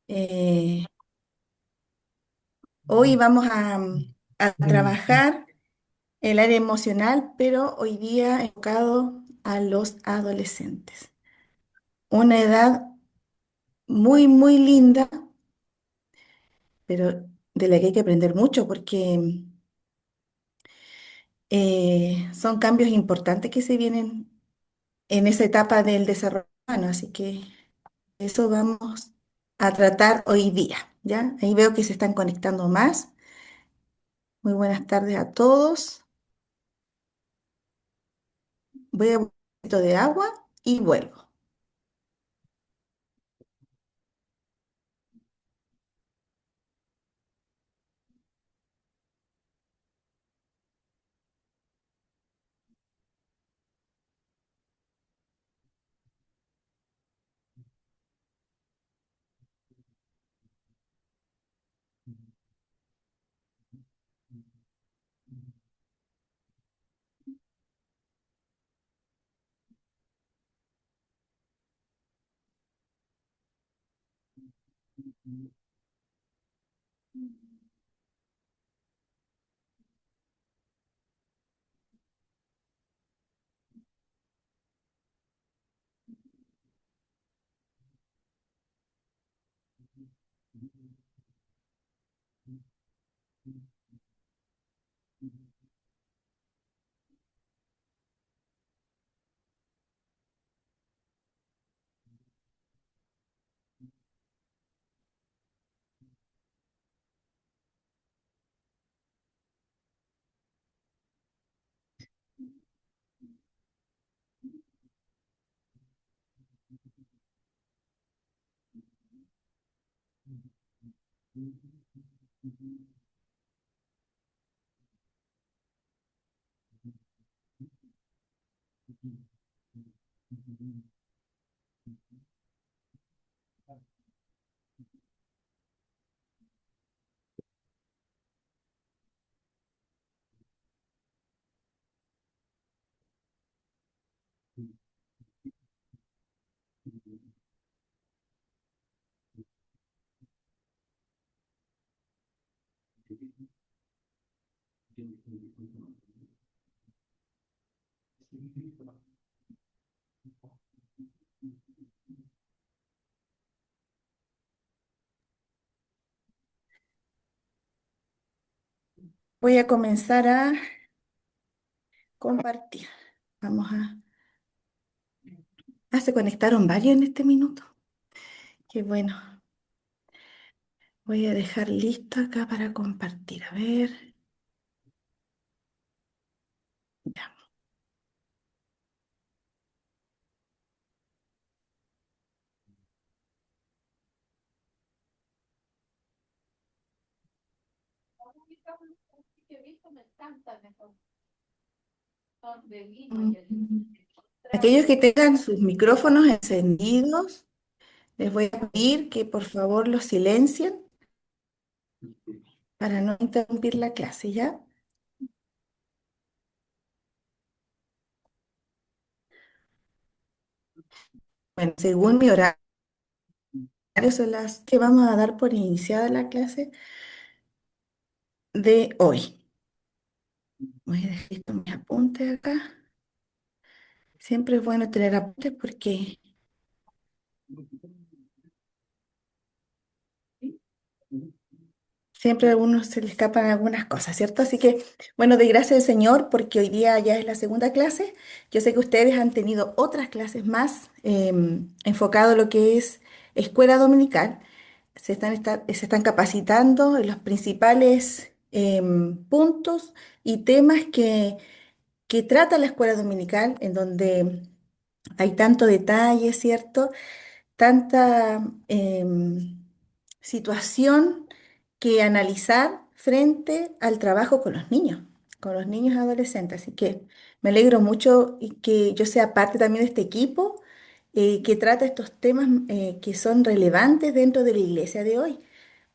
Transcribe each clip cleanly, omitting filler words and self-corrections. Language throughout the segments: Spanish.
Eh, Hoy vamos a trabajar el área emocional, pero hoy día enfocado a los adolescentes. Una edad muy, muy linda, pero de la que hay que aprender mucho porque son cambios importantes que se vienen en esa etapa del desarrollo humano. Así que eso vamos a tratar hoy día, ¿ya? Ahí veo que se están conectando más. Muy buenas tardes a todos. Voy a un poquito de agua y vuelvo. Voy a comenzar a compartir. Vamos a... Ah, se conectaron varios en este minuto. Qué bueno. Voy a dejar listo acá para compartir. A ver. Ya. Mm. Aquellos que tengan sus micrófonos encendidos, les voy a pedir que por favor los silencien para no interrumpir la clase, ¿ya? Bueno, según mi horario, son las que vamos a dar por iniciada la clase de hoy. Voy a dejar listo mis apuntes acá. Siempre es bueno tener apuntes porque siempre a uno se le escapan algunas cosas, ¿cierto? Así que, bueno, de gracia del Señor, porque hoy día ya es la segunda clase. Yo sé que ustedes han tenido otras clases más enfocado en lo que es escuela dominical. Se están capacitando en los principales puntos y temas que trata la escuela dominical, en donde hay tanto detalle, ¿cierto? Tanta situación que analizar frente al trabajo con los niños adolescentes. Así que me alegro mucho y que yo sea parte también de este equipo que trata estos temas que son relevantes dentro de la iglesia de hoy,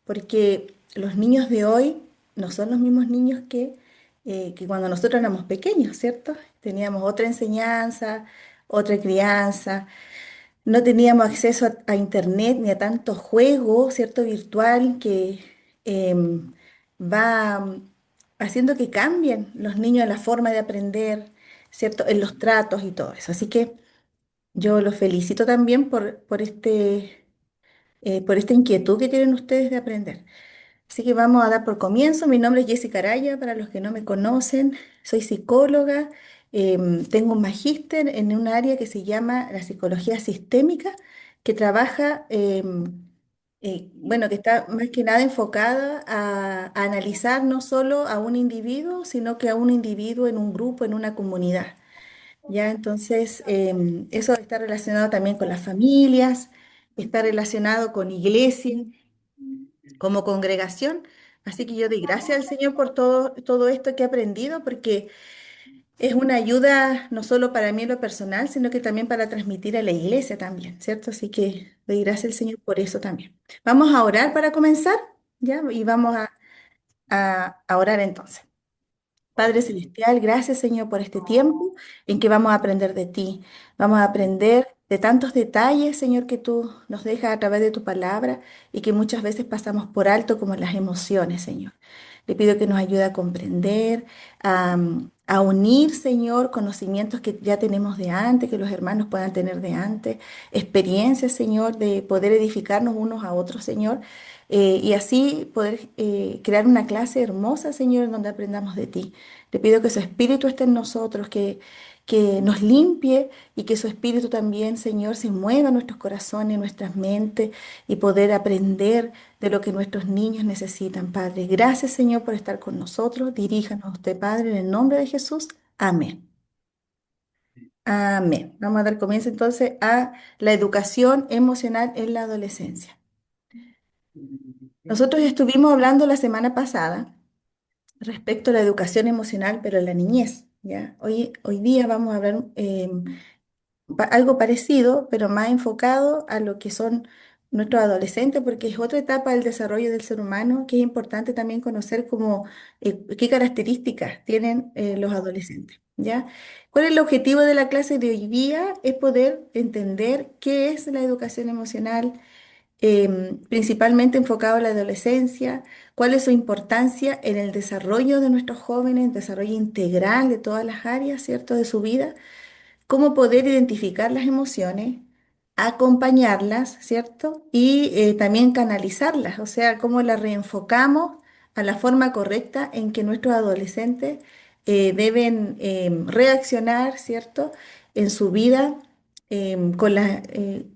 porque los niños de hoy no son los mismos niños que cuando nosotros éramos pequeños, ¿cierto? Teníamos otra enseñanza, otra crianza. no teníamos acceso a internet ni a tanto juego, ¿cierto? Virtual que em, va haciendo que cambien los niños en la forma de aprender, ¿cierto? En los tratos y todo eso. Así que yo los felicito también por esta inquietud que tienen ustedes de aprender. Así que vamos a dar por comienzo. Mi nombre es Jessica Araya, para los que no me conocen. Soy psicóloga, tengo un magíster en un área que se llama la psicología sistémica, que trabaja, bueno, que está más que nada enfocada a analizar no solo a un individuo, sino que a un individuo en un grupo, en una comunidad. Ya, entonces, eso está relacionado también con las familias, está relacionado con iglesia como congregación. Así que yo doy gracias al Señor por todo esto que he aprendido, porque es una ayuda no solo para mí en lo personal, sino que también para transmitir a la iglesia también, ¿cierto? Así que doy gracias al Señor por eso también. Vamos a orar para comenzar, ¿ya? Y vamos a orar entonces. Padre Celestial, gracias Señor por este tiempo en que vamos a aprender de ti. Vamos a aprender de tantos detalles, Señor, que tú nos dejas a través de tu palabra y que muchas veces pasamos por alto como las emociones, Señor. Le pido que nos ayude a comprender, a unir, Señor, conocimientos que ya tenemos de antes, que los hermanos puedan tener de antes, experiencias, Señor, de poder edificarnos unos a otros, Señor, y así poder crear una clase hermosa, Señor, en donde aprendamos de ti. Te pido que su espíritu esté en nosotros, que nos limpie y que su espíritu también, Señor, se mueva en nuestros corazones, en nuestras mentes y poder aprender de lo que nuestros niños necesitan, Padre. Gracias, Señor, por estar con nosotros. Diríjanos a usted, Padre, en el nombre de Jesús. Amén. Amén. Vamos a dar comienzo entonces a la educación emocional en la adolescencia. Nosotros estuvimos hablando la semana pasada respecto a la educación emocional, pero en la niñez, ¿ya? Hoy día vamos a hablar algo parecido, pero más enfocado a lo que son nuestros adolescentes, porque es otra etapa del desarrollo del ser humano que es importante también conocer como qué características tienen los adolescentes, ¿ya? ¿Cuál es el objetivo de la clase de hoy día? Es poder entender qué es la educación emocional, principalmente enfocado a la adolescencia, cuál es su importancia en el desarrollo de nuestros jóvenes, desarrollo integral de todas las áreas, ¿cierto?, de su vida, cómo poder identificar las emociones, acompañarlas, ¿cierto? Y también canalizarlas, o sea, cómo las reenfocamos a la forma correcta en que nuestros adolescentes deben reaccionar, ¿cierto? En su vida,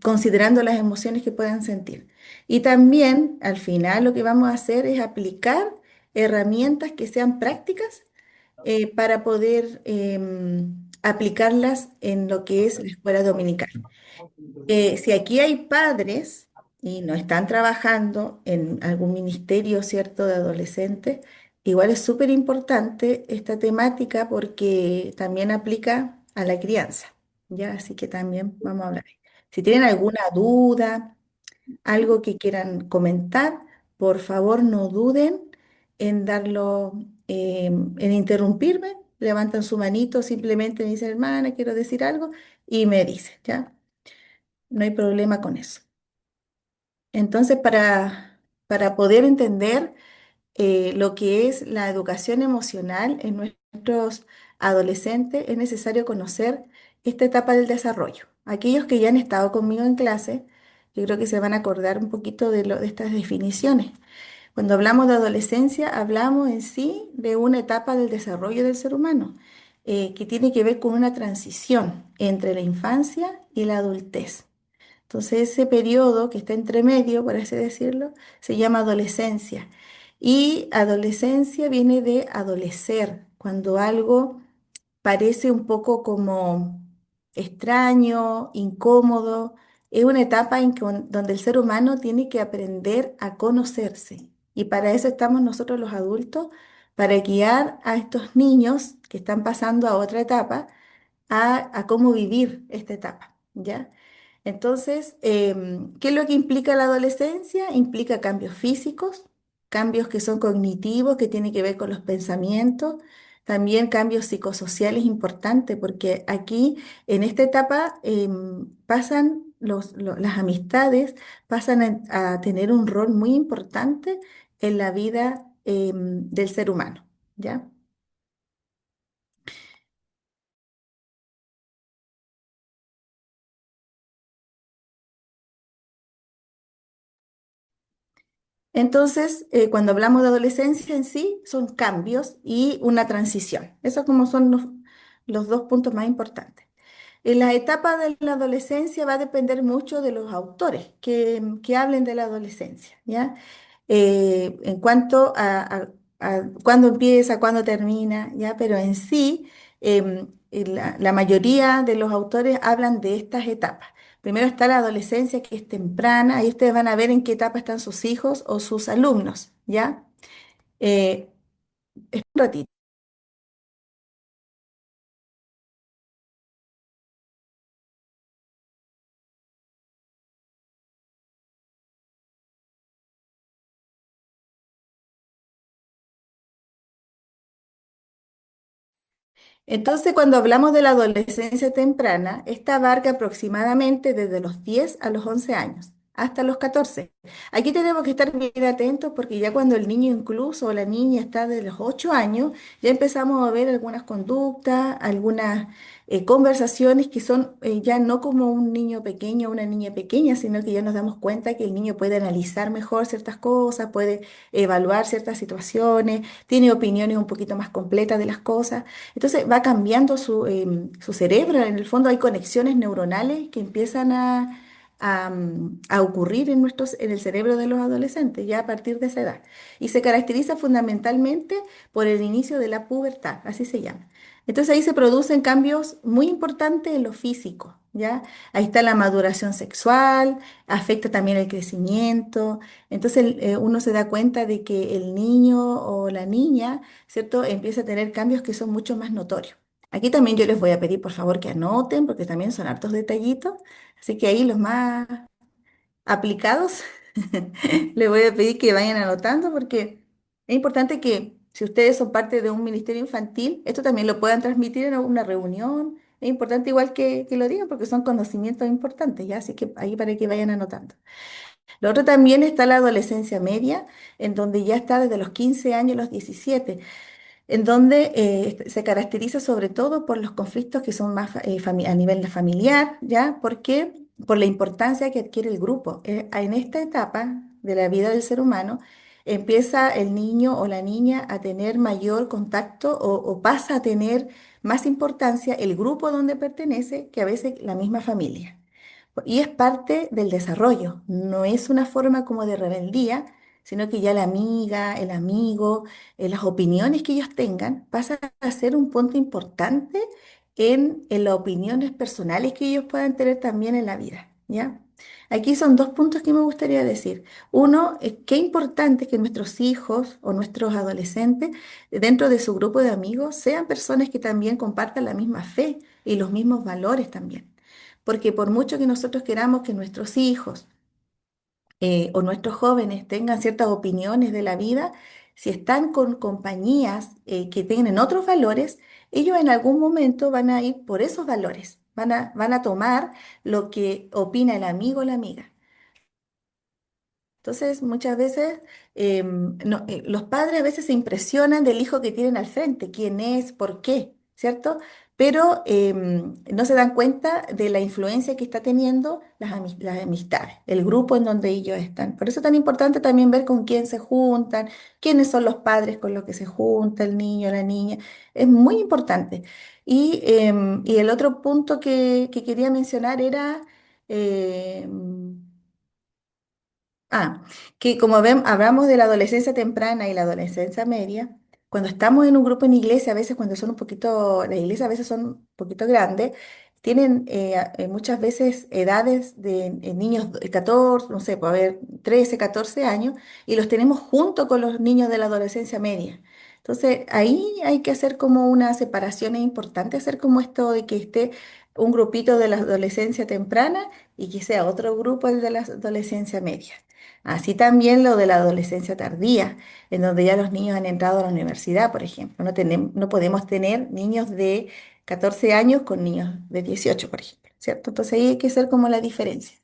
considerando las emociones que puedan sentir. Y también, al final, lo que vamos a hacer es aplicar herramientas que sean prácticas para poder aplicarlas en lo que es la escuela dominical. Si aquí hay padres y no están trabajando en algún ministerio, ¿cierto?, de adolescentes, igual es súper importante esta temática porque también aplica a la crianza, ¿ya? Así que también vamos a hablar. Si tienen alguna duda, algo que quieran comentar, por favor no duden en darlo, en interrumpirme, levantan su manito, simplemente me dicen, hermana, quiero decir algo, y me dicen, ¿ya? No hay problema con eso. Entonces, para poder entender lo que es la educación emocional en nuestros adolescentes, es necesario conocer esta etapa del desarrollo. Aquellos que ya han estado conmigo en clase, yo creo que se van a acordar un poquito de estas definiciones. Cuando hablamos de adolescencia, hablamos en sí de una etapa del desarrollo del ser humano, que tiene que ver con una transición entre la infancia y la adultez. Entonces, ese periodo que está entre medio, por así decirlo, se llama adolescencia. Y adolescencia viene de adolecer, cuando algo parece un poco como extraño, incómodo. Es una etapa donde el ser humano tiene que aprender a conocerse. Y para eso estamos nosotros los adultos, para guiar a estos niños que están pasando a otra etapa, a cómo vivir esta etapa, ¿ya? Entonces, ¿qué es lo que implica la adolescencia? Implica cambios físicos, cambios que son cognitivos, que tienen que ver con los pensamientos, también cambios psicosociales importantes, porque aquí en esta etapa pasan las amistades pasan a tener un rol muy importante en la vida del ser humano, ¿ya? Entonces, cuando hablamos de adolescencia en sí, son cambios y una transición. Esos como son los dos puntos más importantes. En la etapa de la adolescencia va a depender mucho de los autores que hablen de la adolescencia, ¿ya? En cuanto a cuándo empieza, cuándo termina, ¿ya? Pero en sí, la mayoría de los autores hablan de estas etapas. Primero está la adolescencia, que es temprana, ahí ustedes van a ver en qué etapa están sus hijos o sus alumnos, ¿ya? Eh, un ratito. Entonces, cuando hablamos de la adolescencia temprana, esta abarca aproximadamente desde los 10 a los 11 años, hasta los 14. Aquí tenemos que estar bien atentos porque ya cuando el niño incluso o la niña está de los 8 años, ya empezamos a ver algunas conductas, algunas conversaciones que son ya no como un niño pequeño o una niña pequeña, sino que ya nos damos cuenta que el niño puede analizar mejor ciertas cosas, puede evaluar ciertas situaciones, tiene opiniones un poquito más completas de las cosas. Entonces va cambiando su cerebro, en el fondo hay conexiones neuronales que empiezan a ocurrir en el cerebro de los adolescentes ya a partir de esa edad. Y se caracteriza fundamentalmente por el inicio de la pubertad, así se llama. Entonces ahí se producen cambios muy importantes en lo físico, ¿ya? Ahí está la maduración sexual, afecta también el crecimiento. Entonces uno se da cuenta de que el niño o la niña, ¿cierto? Empieza a tener cambios que son mucho más notorios. Aquí también yo les voy a pedir por favor que anoten, porque también son hartos detallitos. Así que ahí los más aplicados, les voy a pedir que vayan anotando, porque es importante que si ustedes son parte de un ministerio infantil, esto también lo puedan transmitir en una reunión. Es importante igual que lo digan, porque son conocimientos importantes, ¿ya? Así que ahí para que vayan anotando. Lo otro también está la adolescencia media, en donde ya está desde los 15 años a los 17, en donde se caracteriza sobre todo por los conflictos que son más a nivel familiar, ¿ya? ¿Por qué? Por la importancia que adquiere el grupo. En esta etapa de la vida del ser humano, empieza el niño o la niña a tener mayor contacto o pasa a tener más importancia el grupo donde pertenece que a veces la misma familia. Y es parte del desarrollo, no es una forma como de rebeldía, sino que ya la amiga, el amigo, las opiniones que ellos tengan pasan a ser un punto importante en las opiniones personales que ellos puedan tener también en la vida, ¿ya? Aquí son dos puntos que me gustaría decir. Uno, es qué importante que nuestros hijos o nuestros adolescentes, dentro de su grupo de amigos, sean personas que también compartan la misma fe y los mismos valores también. Porque por mucho que nosotros queramos que nuestros hijos o nuestros jóvenes tengan ciertas opiniones de la vida, si están con compañías que tienen otros valores, ellos en algún momento van a ir por esos valores, van a tomar lo que opina el amigo o la amiga. Entonces, muchas veces los padres a veces se impresionan del hijo que tienen al frente, quién es, por qué, ¿cierto? Pero no se dan cuenta de la influencia que está teniendo las amistades, el grupo en donde ellos están. Por eso es tan importante también ver con quién se juntan, quiénes son los padres con los que se junta el niño, la niña. Es muy importante. Y el otro punto que quería mencionar era... em, que como ven, hablamos de la adolescencia temprana y la adolescencia media, cuando estamos en un grupo en iglesia, a veces cuando son un poquito, las iglesias a veces son un poquito grandes, tienen muchas veces edades de niños de 14, no sé, puede haber 13, 14 años, y los tenemos junto con los niños de la adolescencia media. Entonces, ahí hay que hacer como una separación, es importante hacer como esto de que esté un grupito de la adolescencia temprana y que sea otro grupo el de la adolescencia media. Así también lo de la adolescencia tardía, en donde ya los niños han entrado a la universidad, por ejemplo. No podemos tener niños de 14 años con niños de 18, por ejemplo. ¿cierto? Entonces ahí hay que hacer como la diferencia.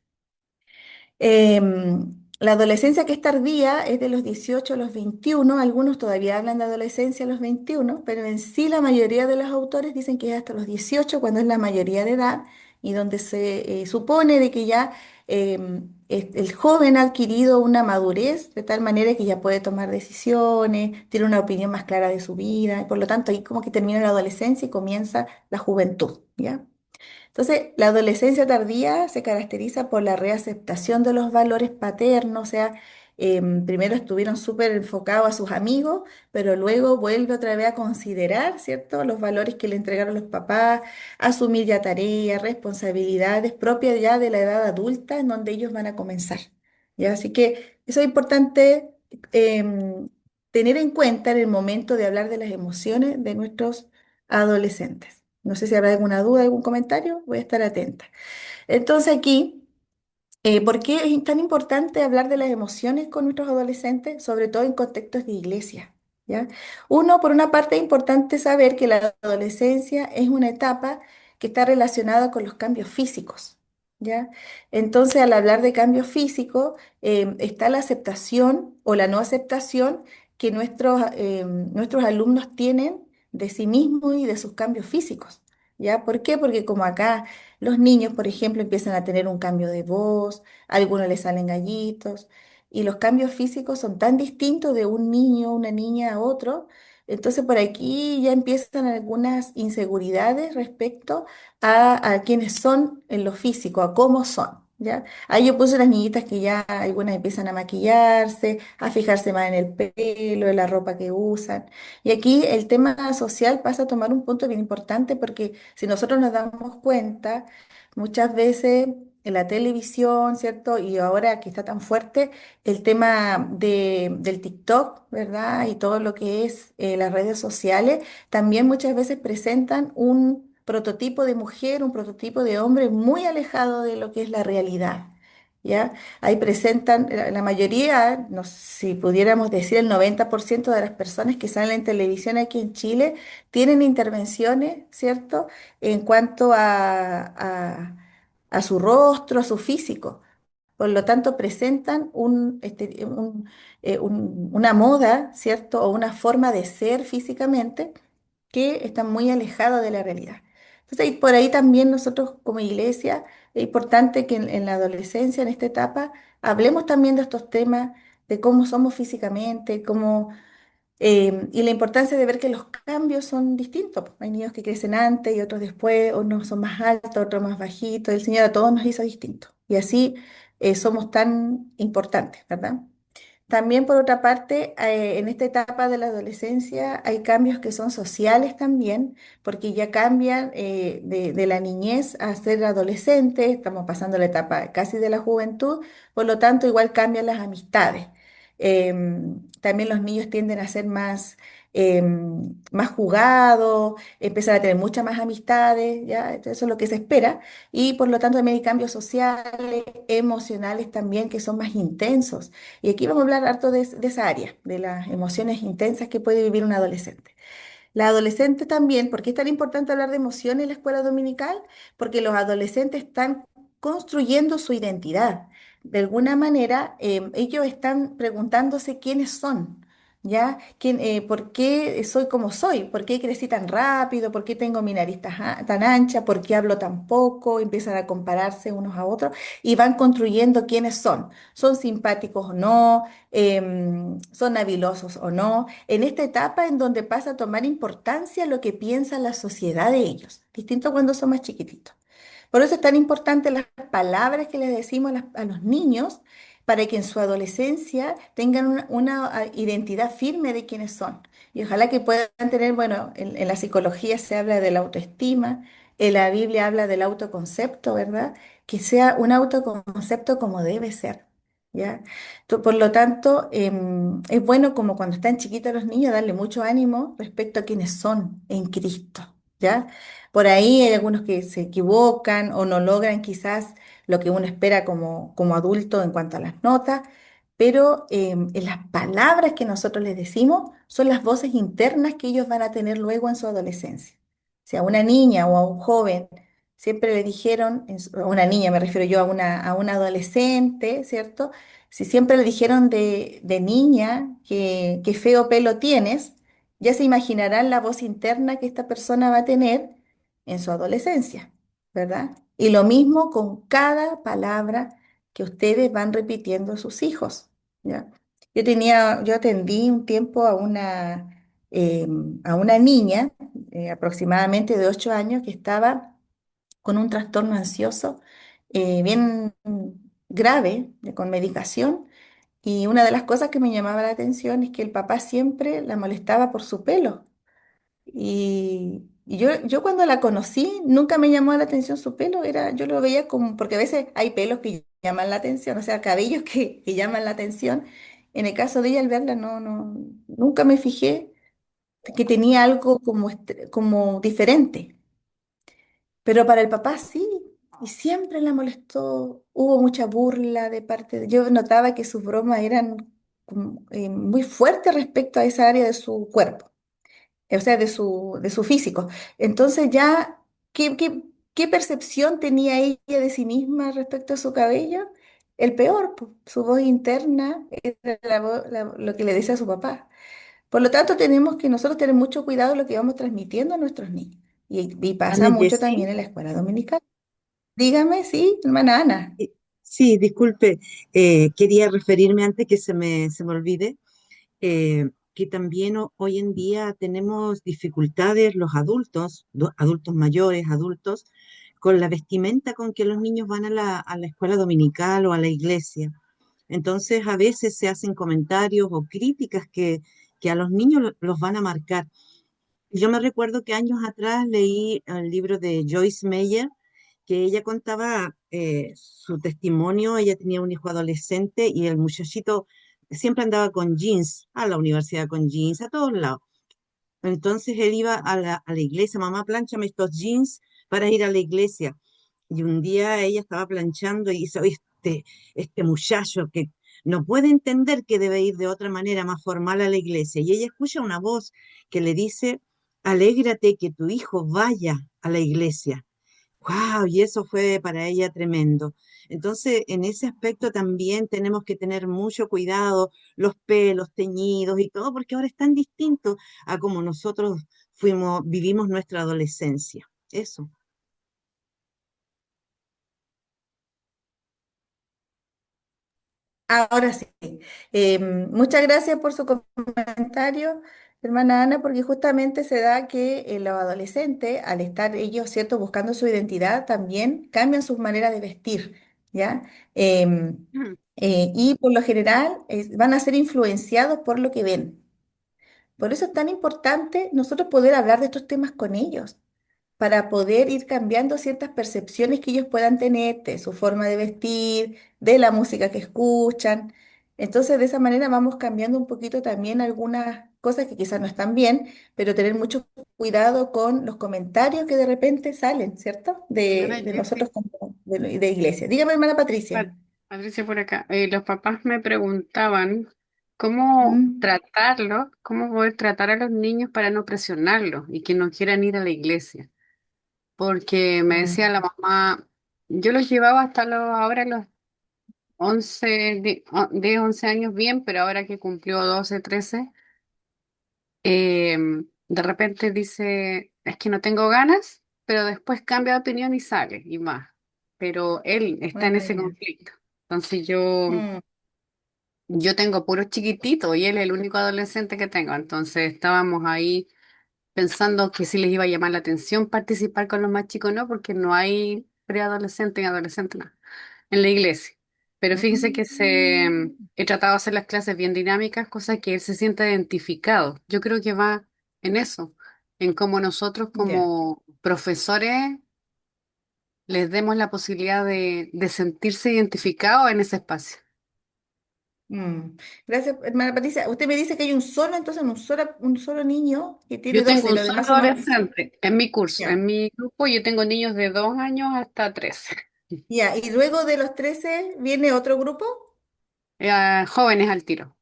La adolescencia que es tardía es de los 18 a los 21. Algunos todavía hablan de adolescencia a los 21, pero en sí la mayoría de los autores dicen que es hasta los 18, cuando es la mayoría de edad y donde se supone de que ya el joven ha adquirido una madurez de tal manera que ya puede tomar decisiones, tiene una opinión más clara de su vida, y por lo tanto ahí como que termina la adolescencia y comienza la juventud, ¿ya? Entonces, la adolescencia tardía se caracteriza por la reaceptación de los valores paternos, o sea, primero estuvieron súper enfocados a sus amigos, pero luego vuelve otra vez a considerar, ¿cierto?, los valores que le entregaron los papás, asumir ya tareas, responsabilidades propias ya de la edad adulta en donde ellos van a comenzar, ¿ya? Así que eso es importante em, tener en cuenta en el momento de hablar de las emociones de nuestros adolescentes. No sé si habrá alguna duda, algún comentario, voy a estar atenta. Entonces aquí, ¿por qué es tan importante hablar de las emociones con nuestros adolescentes, sobre todo en contextos de iglesia? ¿Ya? Uno, por una parte, es importante saber que la adolescencia es una etapa que está relacionada con los cambios físicos. ¿Ya? Entonces, al hablar de cambios físicos, está la aceptación o la no aceptación que nuestros alumnos tienen de sí mismos y de sus cambios físicos. ¿Ya? ¿Por qué? Porque como acá los niños, por ejemplo, empiezan a tener un cambio de voz, a algunos les salen gallitos, y los cambios físicos son tan distintos de un niño o una niña a otro. Entonces, por aquí ya empiezan algunas inseguridades respecto a quienes son en lo físico, a cómo son. ¿Ya? Ahí yo puse las niñitas que ya algunas empiezan a maquillarse, a fijarse más en el pelo, en la ropa que usan. Y aquí el tema social pasa a tomar un punto bien importante porque si nosotros nos damos cuenta, muchas veces en la televisión, ¿cierto? Y ahora que está tan fuerte el tema del TikTok, ¿verdad? Y todo lo que es las redes sociales, también muchas veces presentan un prototipo de mujer, un prototipo de hombre muy alejado de lo que es la realidad. ¿Ya? Ahí presentan, la mayoría, no sé si pudiéramos decir el 90% de las personas que salen en televisión aquí en Chile tienen intervenciones, ¿cierto? En cuanto a su rostro, a su físico. Por lo tanto, presentan una moda, ¿cierto? O una forma de ser físicamente que está muy alejada de la realidad. Entonces, y por ahí también nosotros como iglesia, es importante que en la adolescencia, en esta etapa, hablemos también de estos temas, de cómo somos físicamente, y la importancia de ver que los cambios son distintos, pues. Hay niños que crecen antes y otros después, unos son más altos, otros más bajitos. El Señor a todos nos hizo distintos. Y así somos tan importantes, ¿verdad? También, por otra parte, en esta etapa de la adolescencia hay cambios que son sociales también, porque ya cambian de la niñez a ser adolescente, estamos pasando la etapa casi de la juventud, por lo tanto, igual cambian las amistades. También los niños tienden a ser más jugados, empezar a tener muchas más amistades, ¿ya? Eso es lo que se espera. Y por lo tanto, también hay cambios sociales, emocionales también, que son más intensos. Y aquí vamos a hablar harto de esa área, de las emociones intensas que puede vivir un adolescente. La adolescente también, ¿por qué es tan importante hablar de emociones en la escuela dominical? Porque los adolescentes están construyendo su identidad. De alguna manera, ellos están preguntándose quiénes son, ¿ya? ¿Por qué soy como soy? ¿Por qué crecí tan rápido? ¿Por qué tengo mi nariz tan ancha? ¿Por qué hablo tan poco? Empiezan a compararse unos a otros y van construyendo quiénes son. ¿Son simpáticos o no? ¿Son habilosos o no? En esta etapa en donde pasa a tomar importancia lo que piensa la sociedad de ellos, distinto cuando son más chiquititos. Por eso es tan importante las palabras que les decimos a los niños para que en su adolescencia tengan una identidad firme de quiénes son. Y ojalá que puedan tener, bueno, en la psicología se habla de la autoestima, en la Biblia habla del autoconcepto, ¿verdad? Que sea un autoconcepto como debe ser. ¿Ya? Por lo tanto, es bueno como cuando están chiquitos los niños darle mucho ánimo respecto a quienes son en Cristo, ¿ya? Por ahí hay algunos que se equivocan o no logran quizás lo que uno espera como adulto en cuanto a las notas, pero en las palabras que nosotros les decimos son las voces internas que ellos van a tener luego en su adolescencia. Si a una niña o a un joven siempre le dijeron, a una niña me refiero yo a una adolescente, ¿cierto? Si siempre le dijeron de niña que qué feo pelo tienes, ya se imaginarán la voz interna que esta persona va a tener en su adolescencia, ¿verdad? Y lo mismo con cada palabra que ustedes van repitiendo a sus hijos, ¿ya? Yo atendí un tiempo a una niña aproximadamente de 8 años que estaba con un trastorno ansioso bien grave, con medicación. Y una de las cosas que me llamaba la atención es que el papá siempre la molestaba por su pelo. Y yo cuando la conocí nunca me llamó la atención su pelo, yo lo veía como, porque a veces hay pelos que llaman la atención, o sea, cabellos que llaman la atención. En el caso de ella, al verla, nunca me fijé que tenía algo como, como diferente. Pero para el papá sí, y siempre la molestó. Hubo mucha burla de parte de... Yo notaba que sus bromas eran como, muy fuertes respecto a esa área de su cuerpo, o sea, de su físico. Entonces ya, ¿qué percepción tenía ella de sí misma respecto a su cabello? El peor, po, su voz interna era lo que le decía a su papá. Por lo tanto, tenemos que nosotros tener mucho cuidado en lo que vamos transmitiendo a nuestros niños. Y pasa Ana mucho Jessie. también en la escuela dominical. Dígame, sí, hermana Ana. Sí, disculpe, quería referirme antes que se me olvide, que también hoy en día tenemos dificultades los adultos, adultos mayores, adultos, con la vestimenta con que los niños van a a la escuela dominical o a la iglesia. Entonces, a veces se hacen comentarios o críticas que a los niños los van a marcar. Yo me recuerdo que años atrás leí el libro de Joyce Meyer, que ella contaba su testimonio. Ella tenía un hijo adolescente y el muchachito siempre andaba con jeans, a la universidad con jeans, a todos lados. Entonces él iba a a la iglesia: mamá, plánchame estos jeans para ir a la iglesia. Y un día ella estaba planchando y hizo este muchacho que no puede entender que debe ir de otra manera más formal a la iglesia. Y ella escucha una voz que le dice: alégrate que tu hijo vaya a la iglesia. ¡Wow! Y eso fue para ella tremendo. Entonces, en ese aspecto también tenemos que tener mucho cuidado, los pelos teñidos y todo, porque ahora es tan distinto a como nosotros vivimos nuestra adolescencia. Eso. Ahora sí. Muchas gracias por su comentario, hermana Ana, porque justamente se da que los adolescentes, al estar ellos, ¿cierto?, buscando su identidad, también cambian sus maneras de vestir, ¿ya? Em, y por lo general van a ser influenciados por lo que ven. Por eso es tan importante nosotros poder hablar de estos temas con ellos, para poder ir cambiando ciertas percepciones que ellos puedan tener de su forma de vestir, de la música que escuchan. Entonces, de esa manera vamos cambiando un poquito también algunas cosas que quizás no están bien, pero tener mucho cuidado con los comentarios que de repente salen, ¿cierto? Hola, De Jessy. nosotros como de iglesia. Dígame, hermana Patricia. Patricia por acá. Los papás me preguntaban cómo Mm, tratarlo, cómo poder tratar a los niños para no presionarlos y que no quieran ir a la iglesia. Porque me decía mm, la mamá, yo los llevaba hasta ahora los 11 10, 11 años bien, pero ahora que cumplió 12 13 eh, de repente dice, es que no tengo ganas, pero después cambia de opinión y sale y va. Pero él está en ese ya. conflicto. Entonces yo tengo puros chiquititos y él es el único adolescente que tengo. Entonces estábamos ahí pensando que sí les iba a llamar la atención participar con los más chicos, no, porque no hay preadolescente y adolescente, no, en la iglesia. Pero fíjese que Mm, he tratado de hacer las clases bien dinámicas, cosa que él se sienta identificado. Yo creo que va en eso, en cómo nosotros ya. como profesores les demos la posibilidad de sentirse identificados en ese espacio. Mm. Gracias, hermana Patricia. Usted me dice que hay un solo, entonces un solo niño que tiene Yo 12 tengo y un los solo demás son adolescente en mi curso, ya. en mi grupo yo tengo niños de 2 años hasta 13. Ya, y luego de los 13 viene otro grupo. Jóvenes al tiro.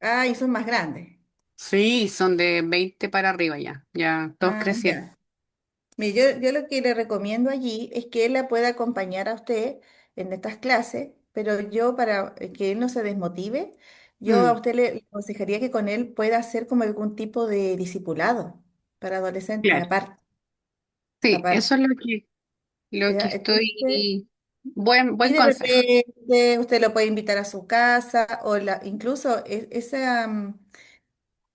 Ah, y son más grandes. Sí, son de 20 para arriba ya, ya todos Ah, crecieron. ya. Mire, yo lo que le recomiendo allí es que él la pueda acompañar a usted en estas clases, pero yo para que él no se desmotive, yo a Mm, usted le aconsejaría que con él pueda hacer como algún tipo de discipulado para adolescentes, claro. aparte, Sí, eso aparte. es lo que ¿Ya? Entonces, estoy. Buen y de consejo. repente usted lo puede invitar a su casa o incluso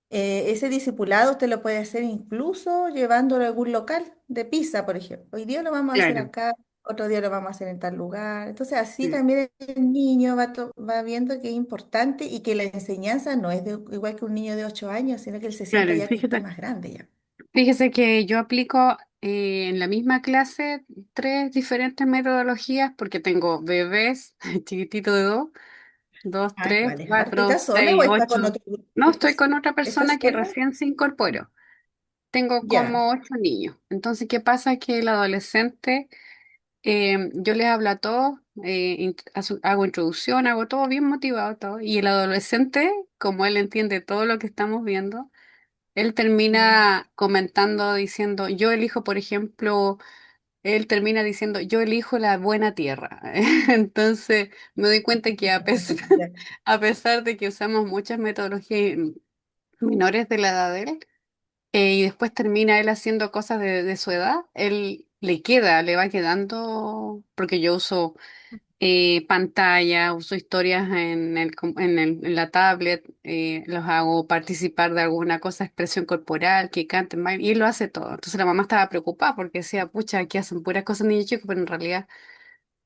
ese discipulado usted lo puede hacer incluso llevándolo a algún local de pizza, por ejemplo. Hoy día lo vamos a hacer Claro. acá, otro día lo vamos a hacer en tal lugar. Entonces así Mm, también el niño va viendo que es importante y que la enseñanza no es igual que un niño de 8 años, sino que él se claro, sienta y ya que está fíjate. más grande ya. Fíjese que yo aplico en la misma clase tres diferentes metodologías porque tengo bebés chiquititos de dos, Ah, tres, igual es harto. ¿Y cuatro, está sola o seis, está con ocho. otro grupo? No, estoy con otra ¿Está persona que sola? recién se incorporó. Tengo Ya. como 8 niños. Entonces, ¿qué pasa? Que el adolescente, yo les hablo a todos, hago introducción, hago todo bien motivado, todo. Y el adolescente, como él entiende todo lo que estamos viendo, él Mm. termina comentando, diciendo, yo elijo, por ejemplo, él termina diciendo, yo elijo la buena tierra. Entonces me doy cuenta que Ya. a pesar de que usamos muchas metodologías menores de la edad de él, y después termina él haciendo cosas de su edad, él le va quedando, porque yo uso pantalla, uso historias en la tablet, los hago participar de alguna cosa, expresión corporal, que canten, bailen, y él lo hace todo. Entonces la mamá estaba preocupada porque decía, pucha, aquí hacen puras cosas niños chicos, pero en realidad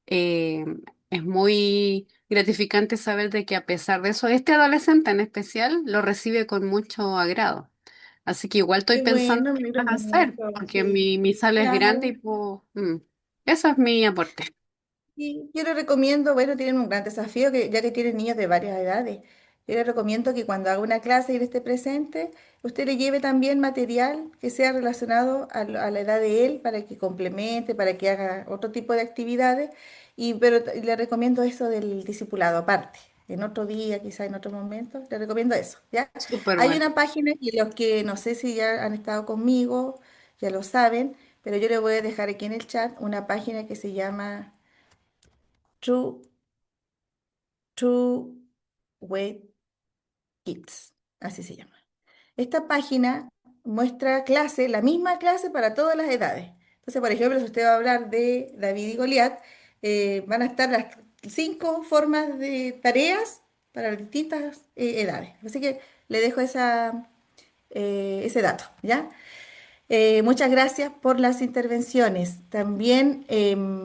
eh, es muy gratificante saber de que a pesar de eso, este adolescente en especial lo recibe con mucho agrado. Así que igual estoy Qué pensando bueno, me qué alegro vas a hacer, mucho. porque Sí. mi sala es grande y Claro. puedo... Eso es mi aporte. Y yo le recomiendo, bueno, tienen un gran desafío que ya que tienen niños de varias edades. Yo le recomiendo que cuando haga una clase y él esté presente, usted le lleve también material que sea relacionado a la edad de él para que complemente, para que haga otro tipo de actividades. Pero le recomiendo eso del discipulado aparte. En otro día, quizá en otro momento, le recomiendo eso, ¿ya? Súper Hay bueno. una página que los que no sé si ya han estado conmigo, ya lo saben, pero yo le voy a dejar aquí en el chat una página que se llama True, True Weight Kids, así se llama. Esta página muestra clase, la misma clase para todas las edades. Entonces, por ejemplo, si usted va a hablar de David y Goliat, van a estar las 5 formas de tareas para las distintas edades. Así que le dejo ese dato, ¿ya? Muchas gracias por las intervenciones. También,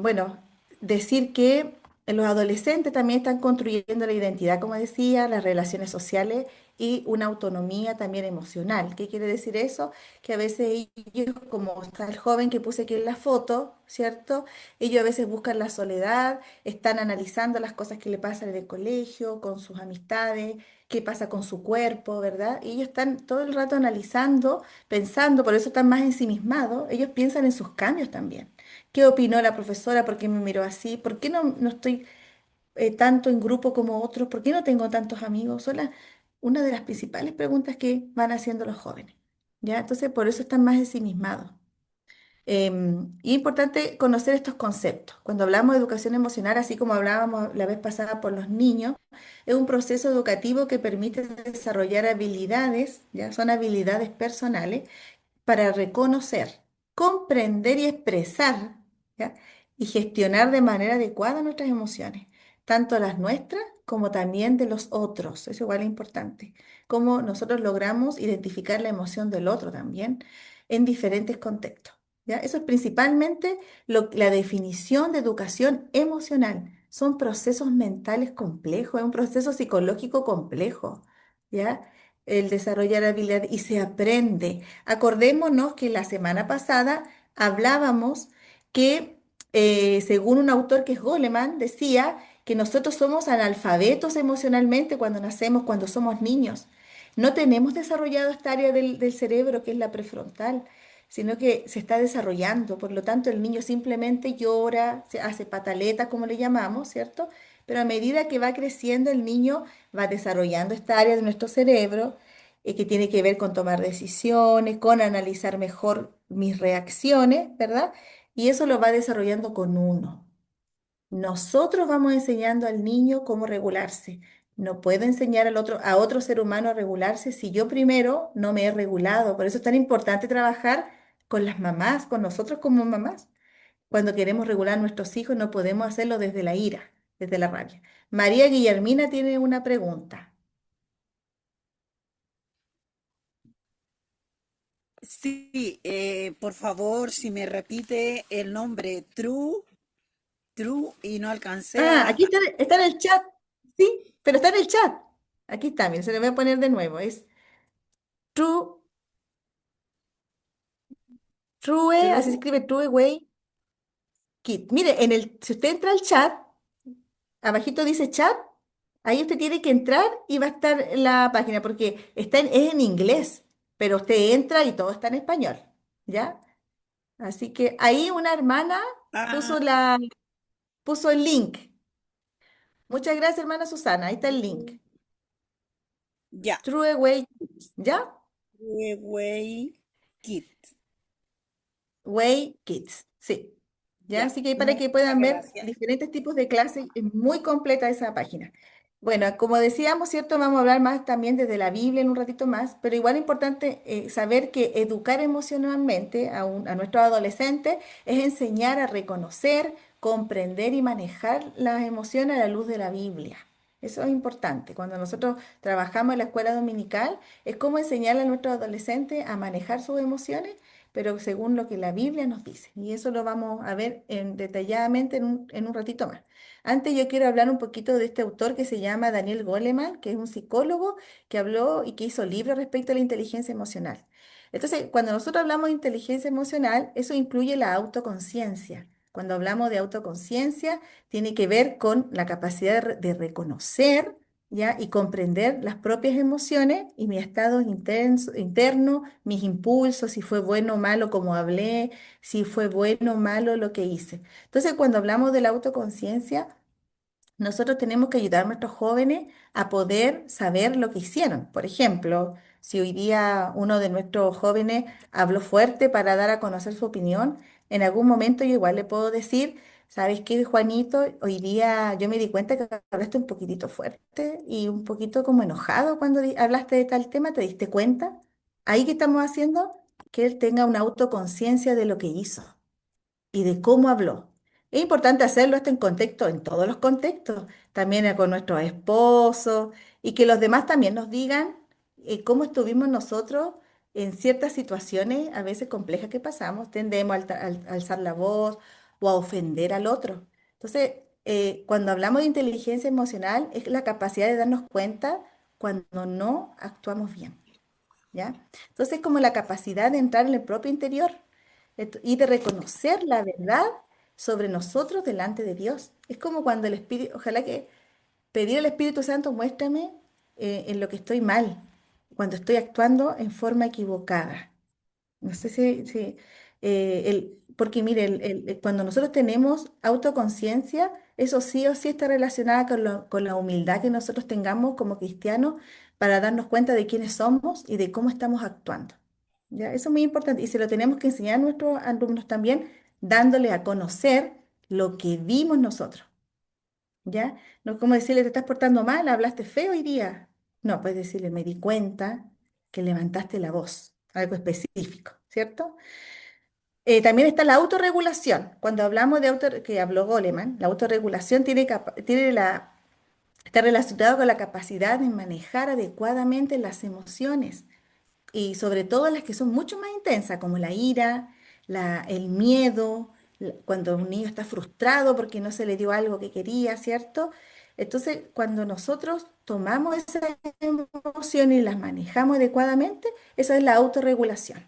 bueno, decir que los adolescentes también están construyendo la identidad, como decía, las relaciones sociales y una autonomía también emocional. ¿Qué quiere decir eso? Que a veces ellos, como está el joven que puse aquí en la foto, ¿cierto? Ellos a veces buscan la soledad, están analizando las cosas que le pasan en el colegio, con sus amistades, qué pasa con su cuerpo, ¿verdad? Y ellos están todo el rato analizando, pensando, por eso están más ensimismados, ellos piensan en sus cambios también. ¿Qué opinó la profesora? ¿Por qué me miró así? ¿Por qué no estoy tanto en grupo como otros? ¿Por qué no tengo tantos amigos? Una de las principales preguntas que van haciendo los jóvenes. ¿Ya? Entonces, por eso están más ensimismados. Y es importante conocer estos conceptos. Cuando hablamos de educación emocional, así como hablábamos la vez pasada por los niños, es un proceso educativo que permite desarrollar habilidades, ya son habilidades personales para reconocer, comprender y expresar, ¿ya? Y gestionar de manera adecuada nuestras emociones, tanto las nuestras como también de los otros. Eso igual es importante. Cómo nosotros logramos identificar la emoción del otro también en diferentes contextos. ¿Ya? Eso es principalmente la definición de educación emocional. Son procesos mentales complejos, es un proceso psicológico complejo, ¿ya? El desarrollar habilidad y se aprende. Acordémonos que la semana pasada hablábamos que, según un autor que es Goleman, decía que nosotros somos analfabetos emocionalmente cuando nacemos, cuando somos niños. No tenemos desarrollado esta área del cerebro que es la prefrontal, sino que se está desarrollando. Por lo tanto, el niño simplemente llora, se hace pataleta, como le llamamos, ¿cierto? Pero a medida que va creciendo, el niño va desarrollando esta área de nuestro cerebro que tiene que ver con tomar decisiones, con analizar mejor mis reacciones, ¿verdad? Y eso lo va desarrollando con uno. Nosotros vamos enseñando al niño cómo regularse. No puedo enseñar a otro ser humano a regularse si yo primero no me he regulado. Por eso es tan importante trabajar con las mamás, con nosotros como mamás. Cuando queremos regular a nuestros hijos, no podemos hacerlo desde la ira, desde la rabia. María Guillermina tiene una pregunta. Sí, por favor, si me repite el nombre True, y no alcancé Ah, a... aquí está, está en el chat. Sí, pero está en el chat. Aquí está, mire, se lo voy a poner de nuevo. Es True, True, así se True. escribe True Way Kit. Mire, si usted entra al chat, abajito dice chat, ahí usted tiene que entrar y va a estar en la página, porque es en inglés, pero usted entra y todo está en español, ¿ya? Así que ahí una hermana Ah, puso puso el link. Muchas gracias, hermana Susana. Ahí está el link. ya. True Way Kids, ¿ya? Huawei Kit. Way Kids, sí. ¿Ya? Ya. Así que ahí para que Muchas puedan ver gracias. diferentes tipos de clases, es muy completa esa página. Bueno, como decíamos, ¿cierto? Vamos a hablar más también desde la Biblia en un ratito más, pero igual es importante saber que educar emocionalmente a nuestros adolescentes es enseñar a reconocer, comprender y manejar las emociones a la luz de la Biblia. Eso es importante. Cuando nosotros trabajamos en la escuela dominical, es como enseñarle a nuestros adolescentes a manejar sus emociones pero según lo que la Biblia nos dice. Y eso lo vamos a ver detalladamente en un ratito más. Antes yo quiero hablar un poquito de este autor que se llama Daniel Goleman, que es un psicólogo que habló y que hizo libros respecto a la inteligencia emocional. Entonces, cuando nosotros hablamos de inteligencia emocional, eso incluye la autoconciencia. Cuando hablamos de autoconciencia, tiene que ver con la capacidad de reconocer, ¿ya? Y comprender las propias emociones y mi estado interno, mis impulsos, si fue bueno o malo como hablé, si fue bueno o malo lo que hice. Entonces, cuando hablamos de la autoconciencia, nosotros tenemos que ayudar a nuestros jóvenes a poder saber lo que hicieron. Por ejemplo, si hoy día uno de nuestros jóvenes habló fuerte para dar a conocer su opinión, en algún momento yo igual le puedo decir, ¿sabes qué, Juanito? Hoy día yo me di cuenta que hablaste un poquitito fuerte y un poquito como enojado cuando hablaste de tal tema, ¿te diste cuenta? Ahí que estamos haciendo que él tenga una autoconciencia de lo que hizo y de cómo habló. Es importante hacerlo esto en contexto, en todos los contextos, también con nuestros esposos y que los demás también nos digan cómo estuvimos nosotros en ciertas situaciones a veces complejas que pasamos. Tendemos a alzar la voz o a ofender al otro. Entonces, cuando hablamos de inteligencia emocional, es la capacidad de darnos cuenta cuando no actuamos bien. ¿Ya? Entonces, como la capacidad de entrar en el propio interior y de reconocer la verdad sobre nosotros delante de Dios. Es como cuando el Espíritu, ojalá que pedir al Espíritu Santo, muéstrame en lo que estoy mal, cuando estoy actuando en forma equivocada. No sé porque mire, cuando nosotros tenemos autoconciencia, eso sí o sí está relacionada con la humildad que nosotros tengamos como cristianos para darnos cuenta de quiénes somos y de cómo estamos actuando. ¿Ya? Eso es muy importante y se lo tenemos que enseñar a nuestros alumnos también, dándole a conocer lo que vimos nosotros. ¿Ya? No es como decirle, te estás portando mal, hablaste feo hoy día. No, puedes decirle, me di cuenta que levantaste la voz, algo específico, ¿cierto? También está la autorregulación. Cuando hablamos de que habló Goleman, la autorregulación está relacionada con la capacidad de manejar adecuadamente las emociones y sobre todo las que son mucho más intensas, como la ira, el miedo, cuando un niño está frustrado porque no se le dio algo que quería, ¿cierto? Entonces, cuando nosotros tomamos esas emociones y las manejamos adecuadamente, esa es la autorregulación.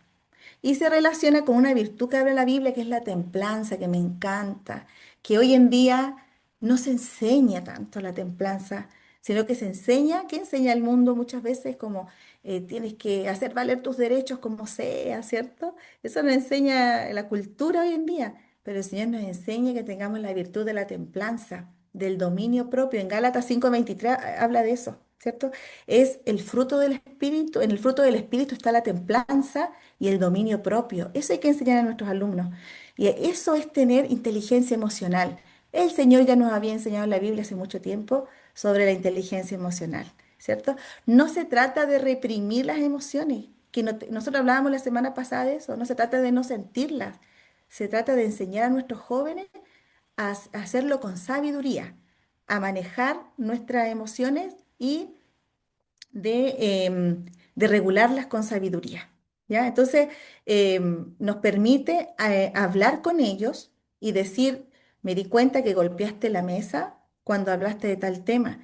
Y se relaciona con una virtud que habla la Biblia, que es la templanza, que me encanta, que hoy en día no se enseña tanto la templanza, sino que se enseña, que enseña el mundo muchas veces como tienes que hacer valer tus derechos como sea, ¿cierto? Eso nos enseña la cultura hoy en día, pero el Señor nos enseña que tengamos la virtud de la templanza, del dominio propio. En Gálatas 5:23 habla de eso. ¿cierto? Es el fruto del espíritu, en el fruto del espíritu está la templanza y el dominio propio. Eso hay que enseñar a nuestros alumnos. Y eso es tener inteligencia emocional. El Señor ya nos había enseñado en la Biblia hace mucho tiempo sobre la inteligencia emocional, ¿cierto? No se trata de reprimir las emociones, que nosotros hablábamos la semana pasada de eso, no se trata de no sentirlas, se trata de enseñar a nuestros jóvenes a hacerlo con sabiduría, a manejar nuestras emociones y de regularlas con sabiduría. ¿Ya? Entonces, nos permite hablar con ellos y decir, me di cuenta que golpeaste la mesa cuando hablaste de tal tema.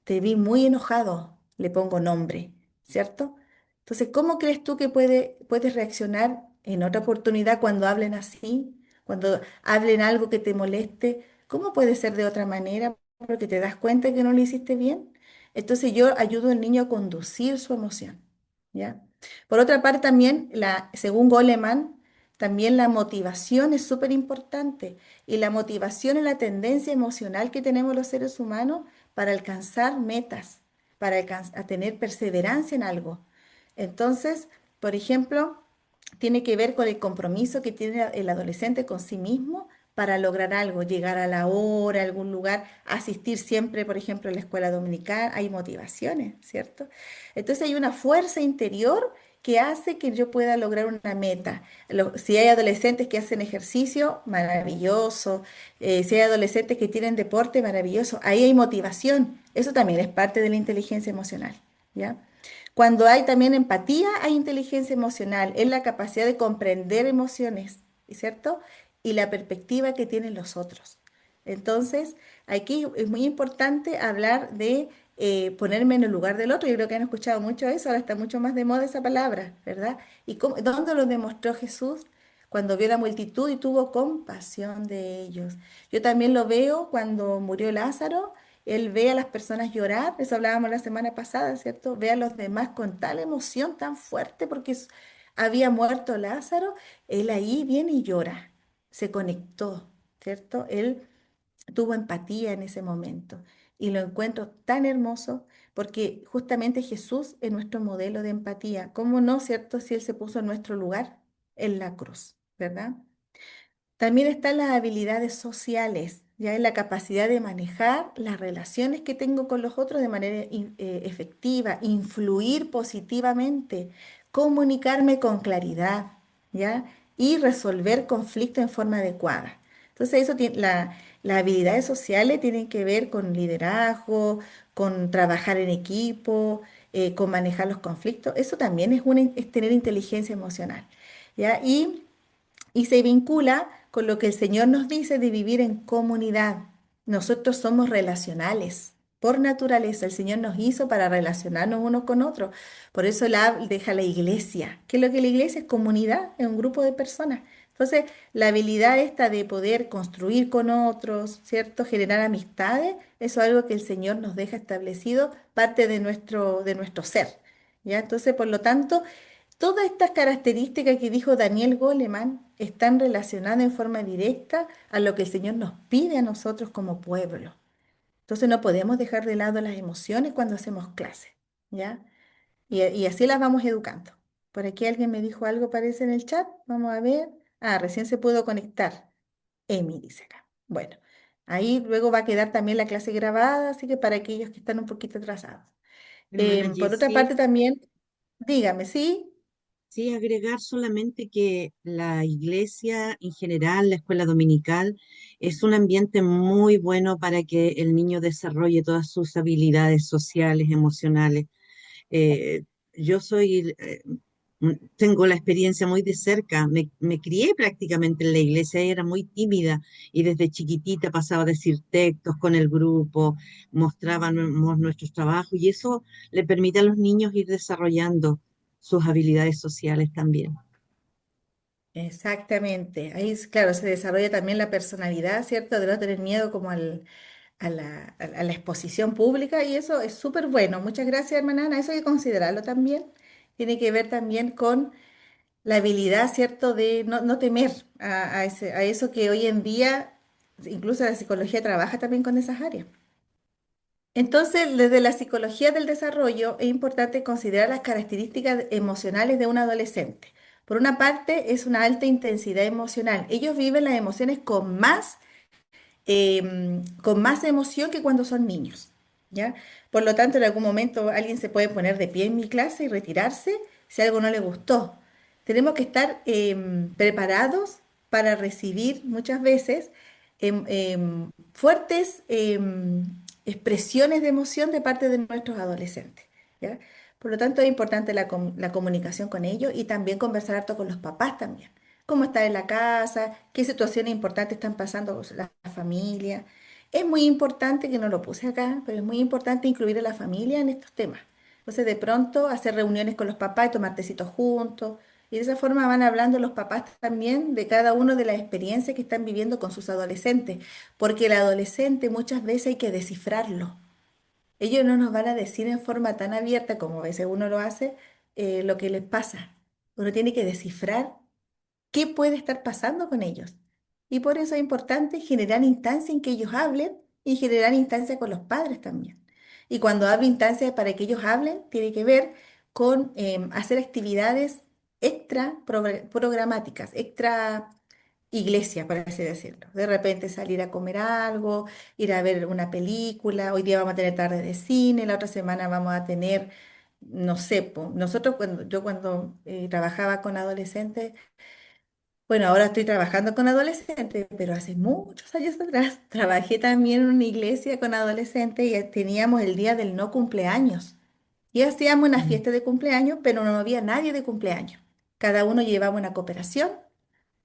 Te vi muy enojado, le pongo nombre, ¿cierto? Entonces, ¿cómo crees tú que puedes reaccionar en otra oportunidad cuando hablen así, cuando hablen algo que te moleste? ¿Cómo puede ser de otra manera? Porque te das cuenta que no lo hiciste bien. Entonces yo ayudo al niño a conducir su emoción, ¿ya? Por otra parte, también, según Goleman, también la motivación es súper importante. Y la motivación es la tendencia emocional que tenemos los seres humanos para alcanzar metas, para a tener perseverancia en algo. Entonces, por ejemplo, tiene que ver con el compromiso que tiene el adolescente con sí mismo para lograr algo, llegar a la hora, a algún lugar, asistir siempre, por ejemplo, a la escuela dominical, hay motivaciones, ¿cierto? Entonces hay una fuerza interior que hace que yo pueda lograr una meta. Si hay adolescentes que hacen ejercicio, maravilloso. Si hay adolescentes que tienen deporte, maravilloso. Ahí hay motivación. Eso también es parte de la inteligencia emocional, ¿ya? Cuando hay también empatía, hay inteligencia emocional, es la capacidad de comprender emociones, ¿cierto? Y la perspectiva que tienen los otros. Entonces, aquí es muy importante hablar de ponerme en el lugar del otro. Yo creo que han escuchado mucho eso, ahora está mucho más de moda esa palabra, ¿verdad? ¿Y dónde lo demostró Jesús? Cuando vio la multitud y tuvo compasión de ellos. Yo también lo veo cuando murió Lázaro. Él ve a las personas llorar, eso hablábamos la semana pasada, ¿cierto? Ve a los demás con tal emoción tan fuerte porque había muerto Lázaro. Él ahí viene y llora, se conectó, ¿cierto? Él tuvo empatía en ese momento y lo encuentro tan hermoso porque justamente Jesús es nuestro modelo de empatía. ¿Cómo no, cierto? Si Él se puso en nuestro lugar en la cruz, ¿verdad? También están las habilidades sociales, ya en la capacidad de manejar las relaciones que tengo con los otros de manera efectiva, influir positivamente, comunicarme con claridad, ¿ya? Y resolver conflictos en forma adecuada. Entonces, las habilidades sociales tienen que ver con liderazgo, con trabajar en equipo, con manejar los conflictos. Eso también es tener inteligencia emocional, ¿ya? Y se vincula con lo que el Señor nos dice de vivir en comunidad. Nosotros somos relacionales. Por naturaleza, el Señor nos hizo para relacionarnos unos con otros. Por eso deja la iglesia. ¿Qué es lo que la iglesia? Es comunidad, es un grupo de personas. Entonces, la habilidad esta de poder construir con otros, ¿cierto? Generar amistades, eso es algo que el Señor nos deja establecido, parte de nuestro ser. ¿Ya? Entonces, por lo tanto, todas estas características que dijo Daniel Goleman están relacionadas en forma directa a lo que el Señor nos pide a nosotros como pueblo. Entonces no podemos dejar de lado las emociones cuando hacemos clases, ¿ya? Y así las vamos educando. Por aquí alguien me dijo algo, parece en el chat. Vamos a ver. Ah, recién se pudo conectar. Emi dice acá. Bueno, ahí luego va a quedar también la clase grabada, así que para aquellos que están un poquito atrasados. Hermana Por otra Jessie, parte también, dígame, ¿sí? sí, agregar solamente que la iglesia en general, la escuela dominical, es un ambiente muy bueno para que el niño desarrolle todas sus habilidades sociales, emocionales. Eh, yo soy, tengo la experiencia muy de cerca. Me crié prácticamente en la iglesia, era muy tímida y desde chiquitita pasaba a decir textos con el grupo, mostrábamos nuestros trabajos y eso le permite a los niños ir desarrollando sus habilidades sociales también. Exactamente. Ahí, claro, se desarrolla también la personalidad, ¿cierto? De no tener miedo como a la exposición pública y eso es súper bueno. Muchas gracias, hermana Ana. Eso hay que considerarlo también. Tiene que ver también con la habilidad, ¿cierto? De no temer a eso que hoy en día, incluso la psicología trabaja también con esas áreas. Entonces, desde la psicología del desarrollo es importante considerar las características emocionales de un adolescente. Por una parte, es una alta intensidad emocional. Ellos viven las emociones con más emoción que cuando son niños, ¿ya? Por lo tanto, en algún momento alguien se puede poner de pie en mi clase y retirarse si algo no le gustó. Tenemos que estar preparados para recibir muchas veces fuertes expresiones de emoción de parte de nuestros adolescentes, ¿ya? Por lo tanto, es importante la comunicación con ellos y también conversar harto con los papás también. Cómo está en la casa, qué situaciones importantes están pasando con la familia. Es muy importante, que no lo puse acá, pero es muy importante incluir a la familia en estos temas. Entonces, de pronto, hacer reuniones con los papás y tomar tecitos juntos. Y de esa forma van hablando los papás también de cada uno de las experiencias que están viviendo con sus adolescentes, porque el adolescente muchas veces hay que descifrarlo. Ellos no nos van a decir en forma tan abierta como a veces uno lo hace, lo que les pasa. Uno tiene que descifrar qué puede estar pasando con ellos. Y por eso es importante generar instancias en que ellos hablen y generar instancias con los padres también. Y cuando hablo instancias para que ellos hablen, tiene que ver con hacer actividades extra programáticas, extra iglesia, por así decirlo. De repente salir a comer algo, ir a ver una película. Hoy día vamos a tener tarde de cine, la otra semana vamos a tener, no sé, nosotros yo cuando trabajaba con adolescentes, bueno, ahora estoy trabajando con adolescentes, pero hace muchos años atrás trabajé también en una iglesia con adolescentes y teníamos el día del no cumpleaños. Y hacíamos una Mm. fiesta de cumpleaños, pero no había nadie de cumpleaños. Cada uno llevaba una cooperación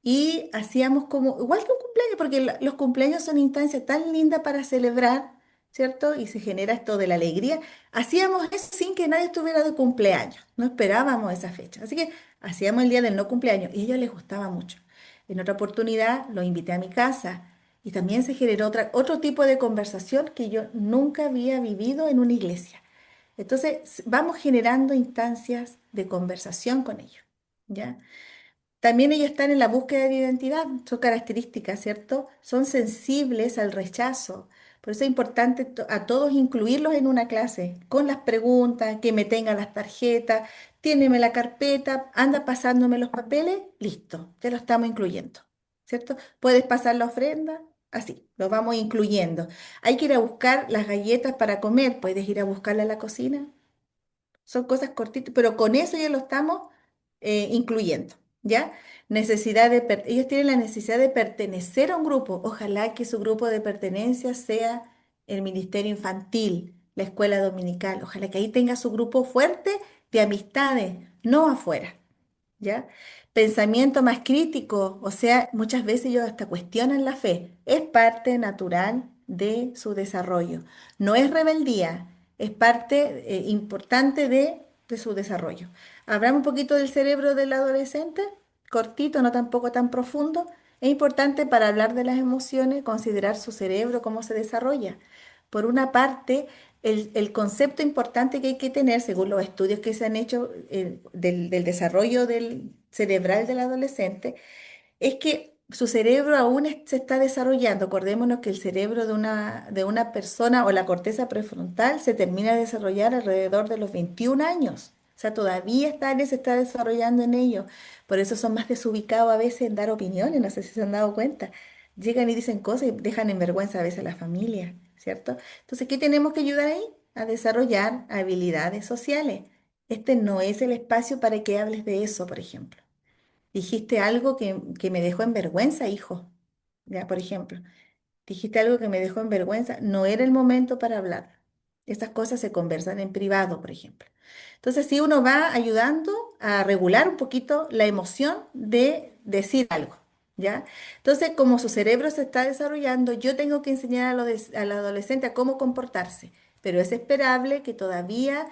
y hacíamos como, igual que un cumpleaños, porque los cumpleaños son instancias tan lindas para celebrar, ¿cierto? Y se genera esto de la alegría. Hacíamos eso sin que nadie estuviera de cumpleaños, no esperábamos esa fecha. Así que hacíamos el día del no cumpleaños y a ellos les gustaba mucho. En otra oportunidad los invité a mi casa y también se generó otro tipo de conversación que yo nunca había vivido en una iglesia. Entonces, vamos generando instancias de conversación con ellos, ¿ya? También ellos están en la búsqueda de identidad, son características, ¿cierto? Son sensibles al rechazo. Por eso es importante a todos incluirlos en una clase, con las preguntas, que me tengan las tarjetas, tiéneme la carpeta, anda pasándome los papeles, listo, ya lo estamos incluyendo, ¿cierto? Puedes pasar la ofrenda, así, lo vamos incluyendo. Hay que ir a buscar las galletas para comer, puedes ir a buscarla a la cocina. Son cosas cortitas, pero con eso ya lo estamos incluyendo, ¿ya? Ellos tienen la necesidad de pertenecer a un grupo. Ojalá que su grupo de pertenencia sea el ministerio infantil, la escuela dominical. Ojalá que ahí tenga su grupo fuerte de amistades, no afuera. ¿Ya? Pensamiento más crítico, o sea, muchas veces ellos hasta cuestionan la fe. Es parte natural de su desarrollo. No es rebeldía, es parte importante de su desarrollo. Hablamos un poquito del cerebro del adolescente, cortito, no tampoco tan profundo. Es importante para hablar de las emociones considerar su cerebro, cómo se desarrolla. Por una parte, el concepto importante que hay que tener, según los estudios que se han hecho del desarrollo del cerebral del adolescente, es que su cerebro aún se está desarrollando. Acordémonos que el cerebro de una persona o la corteza prefrontal se termina de desarrollar alrededor de los 21 años. O sea, todavía se está desarrollando en ello. Por eso son más desubicados a veces en dar opiniones, no sé si se han dado cuenta. Llegan y dicen cosas y dejan en vergüenza a veces a la familia, ¿cierto? Entonces, ¿qué tenemos que ayudar ahí? A desarrollar habilidades sociales. Este no es el espacio para que hables de eso, por ejemplo. Dijiste algo que me dejó en vergüenza, hijo. Ya, por ejemplo, dijiste algo que me dejó en vergüenza. No era el momento para hablar. Esas cosas se conversan en privado, por ejemplo. Entonces, sí, uno va ayudando a regular un poquito la emoción de decir algo, ¿ya? Entonces, como su cerebro se está desarrollando, yo tengo que enseñar al adolescente a cómo comportarse, pero es esperable que todavía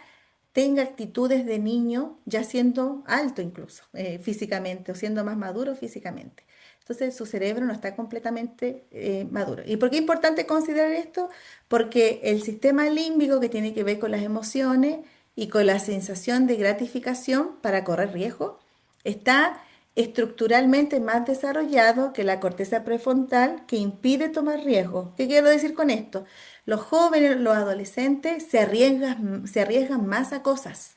tenga actitudes de niño, ya siendo alto incluso, físicamente, o siendo más maduro físicamente. Entonces su cerebro no está completamente maduro. ¿Y por qué es importante considerar esto? Porque el sistema límbico, que tiene que ver con las emociones y con la sensación de gratificación para correr riesgo, está estructuralmente más desarrollado que la corteza prefrontal que impide tomar riesgos. ¿Qué quiero decir con esto? Los jóvenes, los adolescentes se arriesgan más a cosas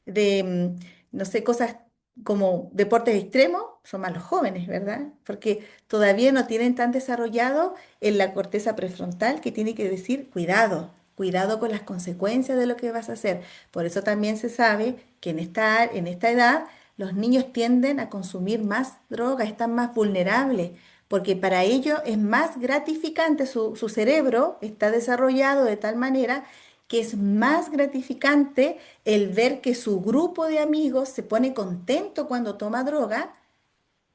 de, no sé, cosas como deportes extremos, son más los jóvenes, ¿verdad? Porque todavía no tienen tan desarrollado en la corteza prefrontal que tiene que decir cuidado, cuidado con las consecuencias de lo que vas a hacer. Por eso también se sabe que en esta edad los niños tienden a consumir más droga, están más vulnerables. Porque para ellos es más gratificante, su cerebro está desarrollado de tal manera que es más gratificante el ver que su grupo de amigos se pone contento cuando toma droga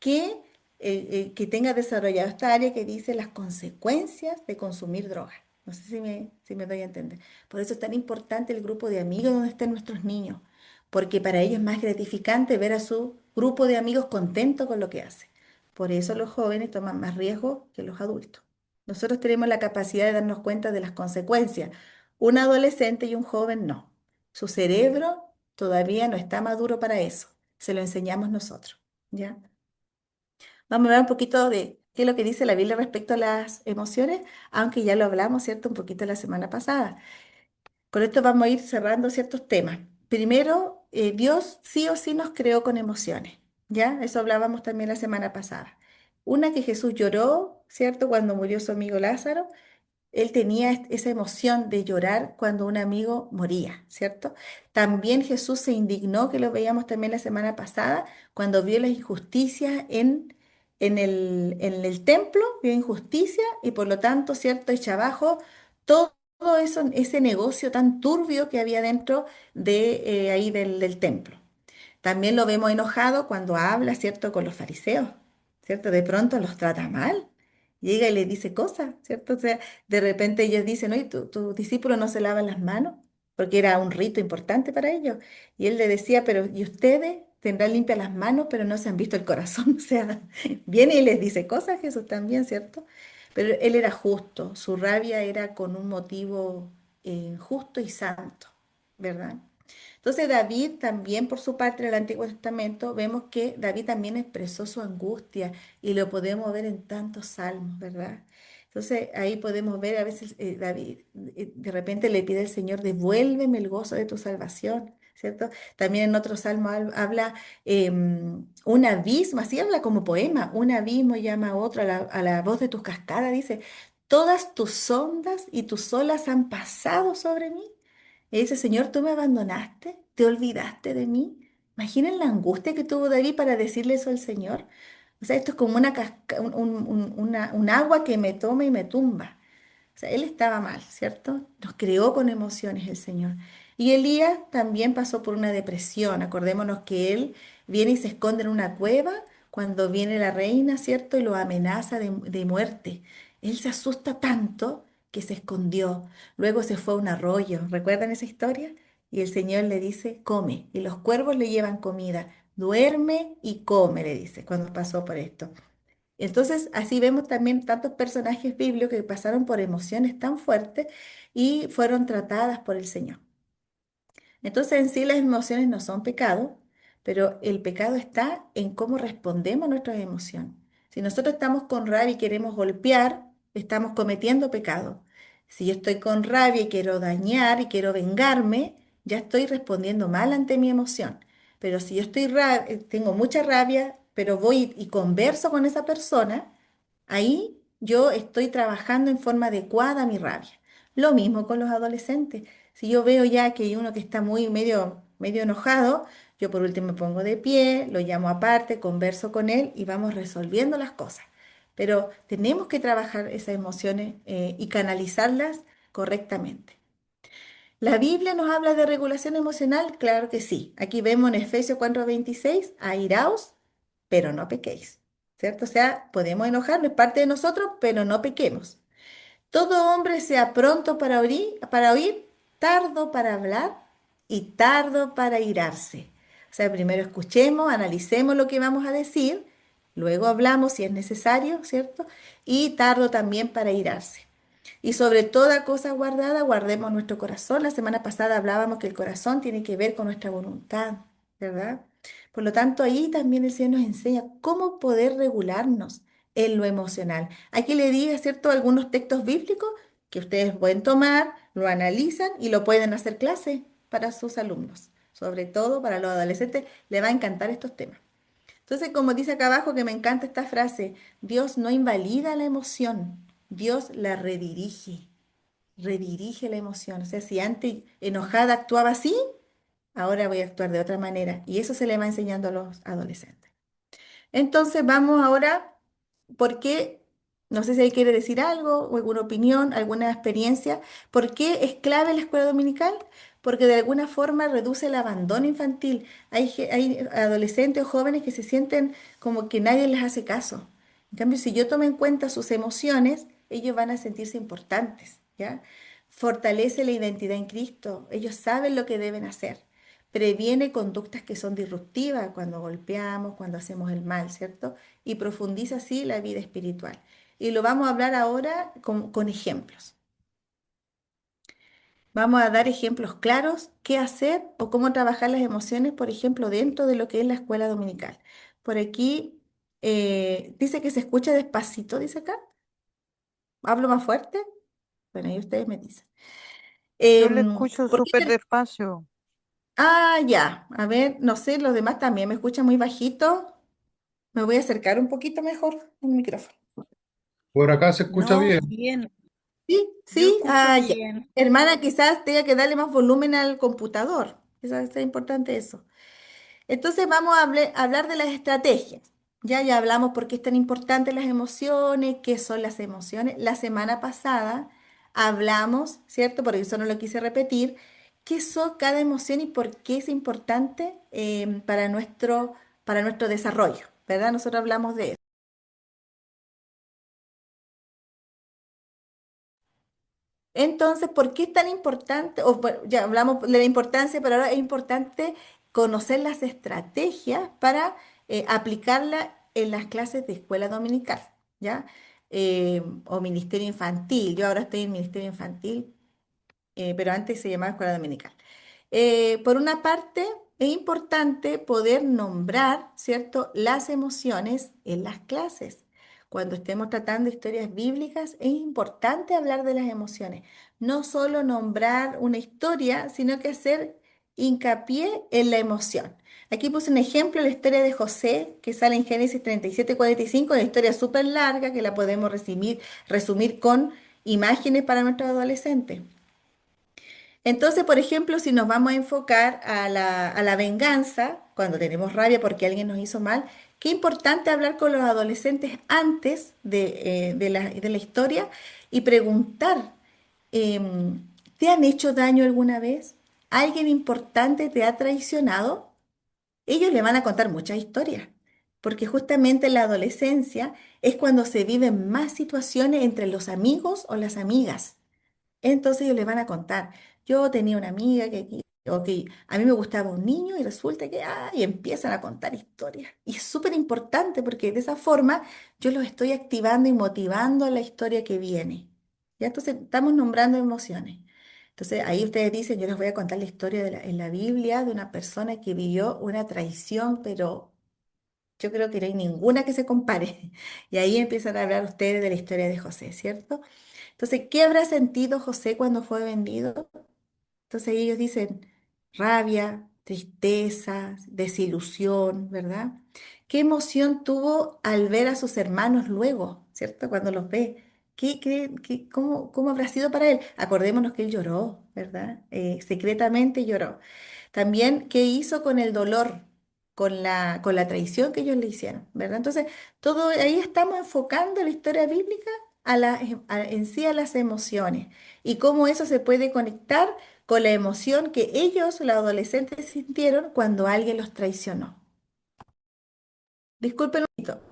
que, que tenga desarrollado esta área que dice las consecuencias de consumir droga. No sé si me doy a entender. Por eso es tan importante el grupo de amigos donde estén nuestros niños, porque para ellos es más gratificante ver a su grupo de amigos contento con lo que hace. Por eso los jóvenes toman más riesgo que los adultos. Nosotros tenemos la capacidad de darnos cuenta de las consecuencias. Un adolescente y un joven no. Su cerebro todavía no está maduro para eso. Se lo enseñamos nosotros. ¿Ya? Vamos a hablar un poquito de qué es lo que dice la Biblia respecto a las emociones, aunque ya lo hablamos, ¿cierto? Un poquito la semana pasada. Con esto vamos a ir cerrando ciertos temas. Primero, Dios sí o sí nos creó con emociones, ¿ya? Eso hablábamos también la semana pasada. Una que Jesús lloró, ¿cierto? Cuando murió su amigo Lázaro. Él tenía esa emoción de llorar cuando un amigo moría, ¿cierto? También Jesús se indignó, que lo veíamos también la semana pasada, cuando vio las injusticias en el templo, vio injusticia y por lo tanto, ¿cierto? Echa abajo todo eso, ese negocio tan turbio que había dentro de ahí del templo. También lo vemos enojado cuando habla, ¿cierto?, con los fariseos, ¿cierto? De pronto los trata mal, llega y les dice cosas, ¿cierto? O sea, de repente ellos dicen, oye, tus discípulos no se lavan las manos, porque era un rito importante para ellos. Y él le decía, pero ¿y ustedes tendrán limpias las manos, pero no se han visto el corazón? O sea, viene y les dice cosas, Jesús también, ¿cierto? Pero él era justo, su rabia era con un motivo justo y santo, ¿verdad? Entonces David también, por su parte, en el Antiguo Testamento, vemos que David también expresó su angustia y lo podemos ver en tantos salmos, ¿verdad? Entonces ahí podemos ver a veces David de repente le pide al Señor, devuélveme el gozo de tu salvación, ¿cierto? También en otro salmo habla un abismo, así habla como poema, un abismo llama a otro a la voz de tus cascadas, dice, todas tus ondas y tus olas han pasado sobre mí. Y dice, Señor, tú me abandonaste, te olvidaste de mí. Imaginen la angustia que tuvo David para decirle eso al Señor. O sea, esto es como un agua que me toma y me tumba. O sea, él estaba mal, ¿cierto? Nos creó con emociones el Señor. Y Elías también pasó por una depresión. Acordémonos que él viene y se esconde en una cueva cuando viene la reina, ¿cierto? Y lo amenaza de muerte. Él se asusta tanto que se escondió. Luego se fue a un arroyo. ¿Recuerdan esa historia? Y el Señor le dice, come. Y los cuervos le llevan comida. Duerme y come, le dice, cuando pasó por esto. Entonces, así vemos también tantos personajes bíblicos que pasaron por emociones tan fuertes y fueron tratadas por el Señor. Entonces, en sí las emociones no son pecado, pero el pecado está en cómo respondemos a nuestras emociones. Si nosotros estamos con rabia y queremos golpear, estamos cometiendo pecado. Si yo estoy con rabia y quiero dañar y quiero vengarme, ya estoy respondiendo mal ante mi emoción. Pero si yo tengo mucha rabia, pero voy y converso con esa persona, ahí yo estoy trabajando en forma adecuada mi rabia. Lo mismo con los adolescentes. Si yo veo ya que hay uno que está muy medio enojado, yo por último me pongo de pie, lo llamo aparte, converso con él y vamos resolviendo las cosas. Pero tenemos que trabajar esas emociones y canalizarlas correctamente. ¿La Biblia nos habla de regulación emocional? Claro que sí. Aquí vemos en Efesios 4:26, airaos, pero no pequéis. ¿Cierto? O sea, podemos enojarnos, es parte de nosotros, pero no pequemos. Todo hombre sea pronto para oír, tardo para hablar y tardo para irarse. O sea, primero escuchemos, analicemos lo que vamos a decir, luego hablamos si es necesario, ¿cierto? Y tardo también para irarse. Y sobre toda cosa guardada, guardemos nuestro corazón. La semana pasada hablábamos que el corazón tiene que ver con nuestra voluntad, ¿verdad? Por lo tanto, ahí también el Señor nos enseña cómo poder regularnos en lo emocional. Aquí le di, ¿cierto?, algunos textos bíblicos que ustedes pueden tomar, lo analizan y lo pueden hacer clase para sus alumnos. Sobre todo para los adolescentes, le va a encantar estos temas. Entonces, como dice acá abajo, que me encanta esta frase, Dios no invalida la emoción, Dios la redirige la emoción. O sea, si antes enojada actuaba así, ahora voy a actuar de otra manera. Y eso se le va enseñando a los adolescentes. Entonces vamos ahora, ¿por qué? No sé si ahí quiere decir algo o alguna opinión, alguna experiencia. ¿Por qué es clave la escuela dominical? Porque de alguna forma reduce el abandono infantil. Hay adolescentes o jóvenes que se sienten como que nadie les hace caso. En cambio, si yo tomo en cuenta sus emociones, ellos van a sentirse importantes, ¿ya? Fortalece la identidad en Cristo. Ellos saben lo que deben hacer. Previene conductas que son disruptivas cuando golpeamos, cuando hacemos el mal, ¿cierto? Y profundiza así la vida espiritual. Y lo vamos a hablar ahora con ejemplos. Vamos a dar ejemplos claros, qué hacer o cómo trabajar las emociones, por ejemplo, dentro de lo que es la escuela dominical. Por aquí dice que se escucha despacito, dice acá. ¿Hablo más fuerte? Bueno, ahí ustedes me dicen. Yo le escucho ¿Por qué súper despacio. Ah, ya. A ver, no sé, los demás también me escuchan muy bajito. Me voy a acercar un poquito mejor el micrófono. Por acá se escucha No, bien. bien, Sí, yo sí, escucho ya. bien. Hermana, quizás tenga que darle más volumen al computador. Quizás sea importante eso. Entonces vamos a hablar de las estrategias. Ya hablamos por qué es tan importante las emociones, qué son las emociones. La semana pasada hablamos, ¿cierto? Porque eso no lo quise repetir, qué son cada emoción y por qué es importante para nuestro desarrollo, ¿verdad? Nosotros hablamos de eso. Entonces, ¿por qué es tan importante? Bueno, ya hablamos de la importancia, pero ahora es importante conocer las estrategias para aplicarlas en las clases de escuela dominical, ¿ya? O ministerio infantil. Yo ahora estoy en ministerio infantil, pero antes se llamaba escuela dominical. Por una parte, es importante poder nombrar, ¿cierto?, las emociones en las clases. Cuando estemos tratando historias bíblicas, es importante hablar de las emociones. No solo nombrar una historia, sino que hacer hincapié en la emoción. Aquí puse un ejemplo, la historia de José, que sale en Génesis 37-45, una historia súper larga que la podemos resumir con imágenes para nuestros adolescentes. Entonces, por ejemplo, si nos vamos a enfocar a la venganza, cuando tenemos rabia porque alguien nos hizo mal, qué importante hablar con los adolescentes antes de la historia y preguntar, ¿te han hecho daño alguna vez? ¿Alguien importante te ha traicionado? Ellos le van a contar muchas historias, porque justamente en la adolescencia es cuando se viven más situaciones entre los amigos o las amigas. Entonces ellos les van a contar, yo tenía una amiga ok, a mí me gustaba un niño y resulta que, y empiezan a contar historias. Y es súper importante porque de esa forma yo los estoy activando y motivando a la historia que viene. Ya entonces estamos nombrando emociones. Entonces ahí ustedes dicen, yo les voy a contar la historia en la Biblia de una persona que vivió una traición, pero yo creo que no hay ninguna que se compare. Y ahí empiezan a hablar ustedes de la historia de José, ¿cierto? Entonces, ¿qué habrá sentido José cuando fue vendido? Entonces ellos dicen rabia, tristeza, desilusión, ¿verdad? ¿Qué emoción tuvo al ver a sus hermanos luego, ¿cierto? Cuando los ve. ¿Cómo habrá sido para él? Acordémonos que él lloró, ¿verdad? Secretamente lloró. También, ¿qué hizo con el dolor, con la traición que ellos le hicieron, ¿verdad? Entonces, todo ahí estamos enfocando la historia bíblica en sí a las emociones y cómo eso se puede conectar con la emoción que ellos, los adolescentes, sintieron cuando alguien los traicionó. Disculpen un poquito.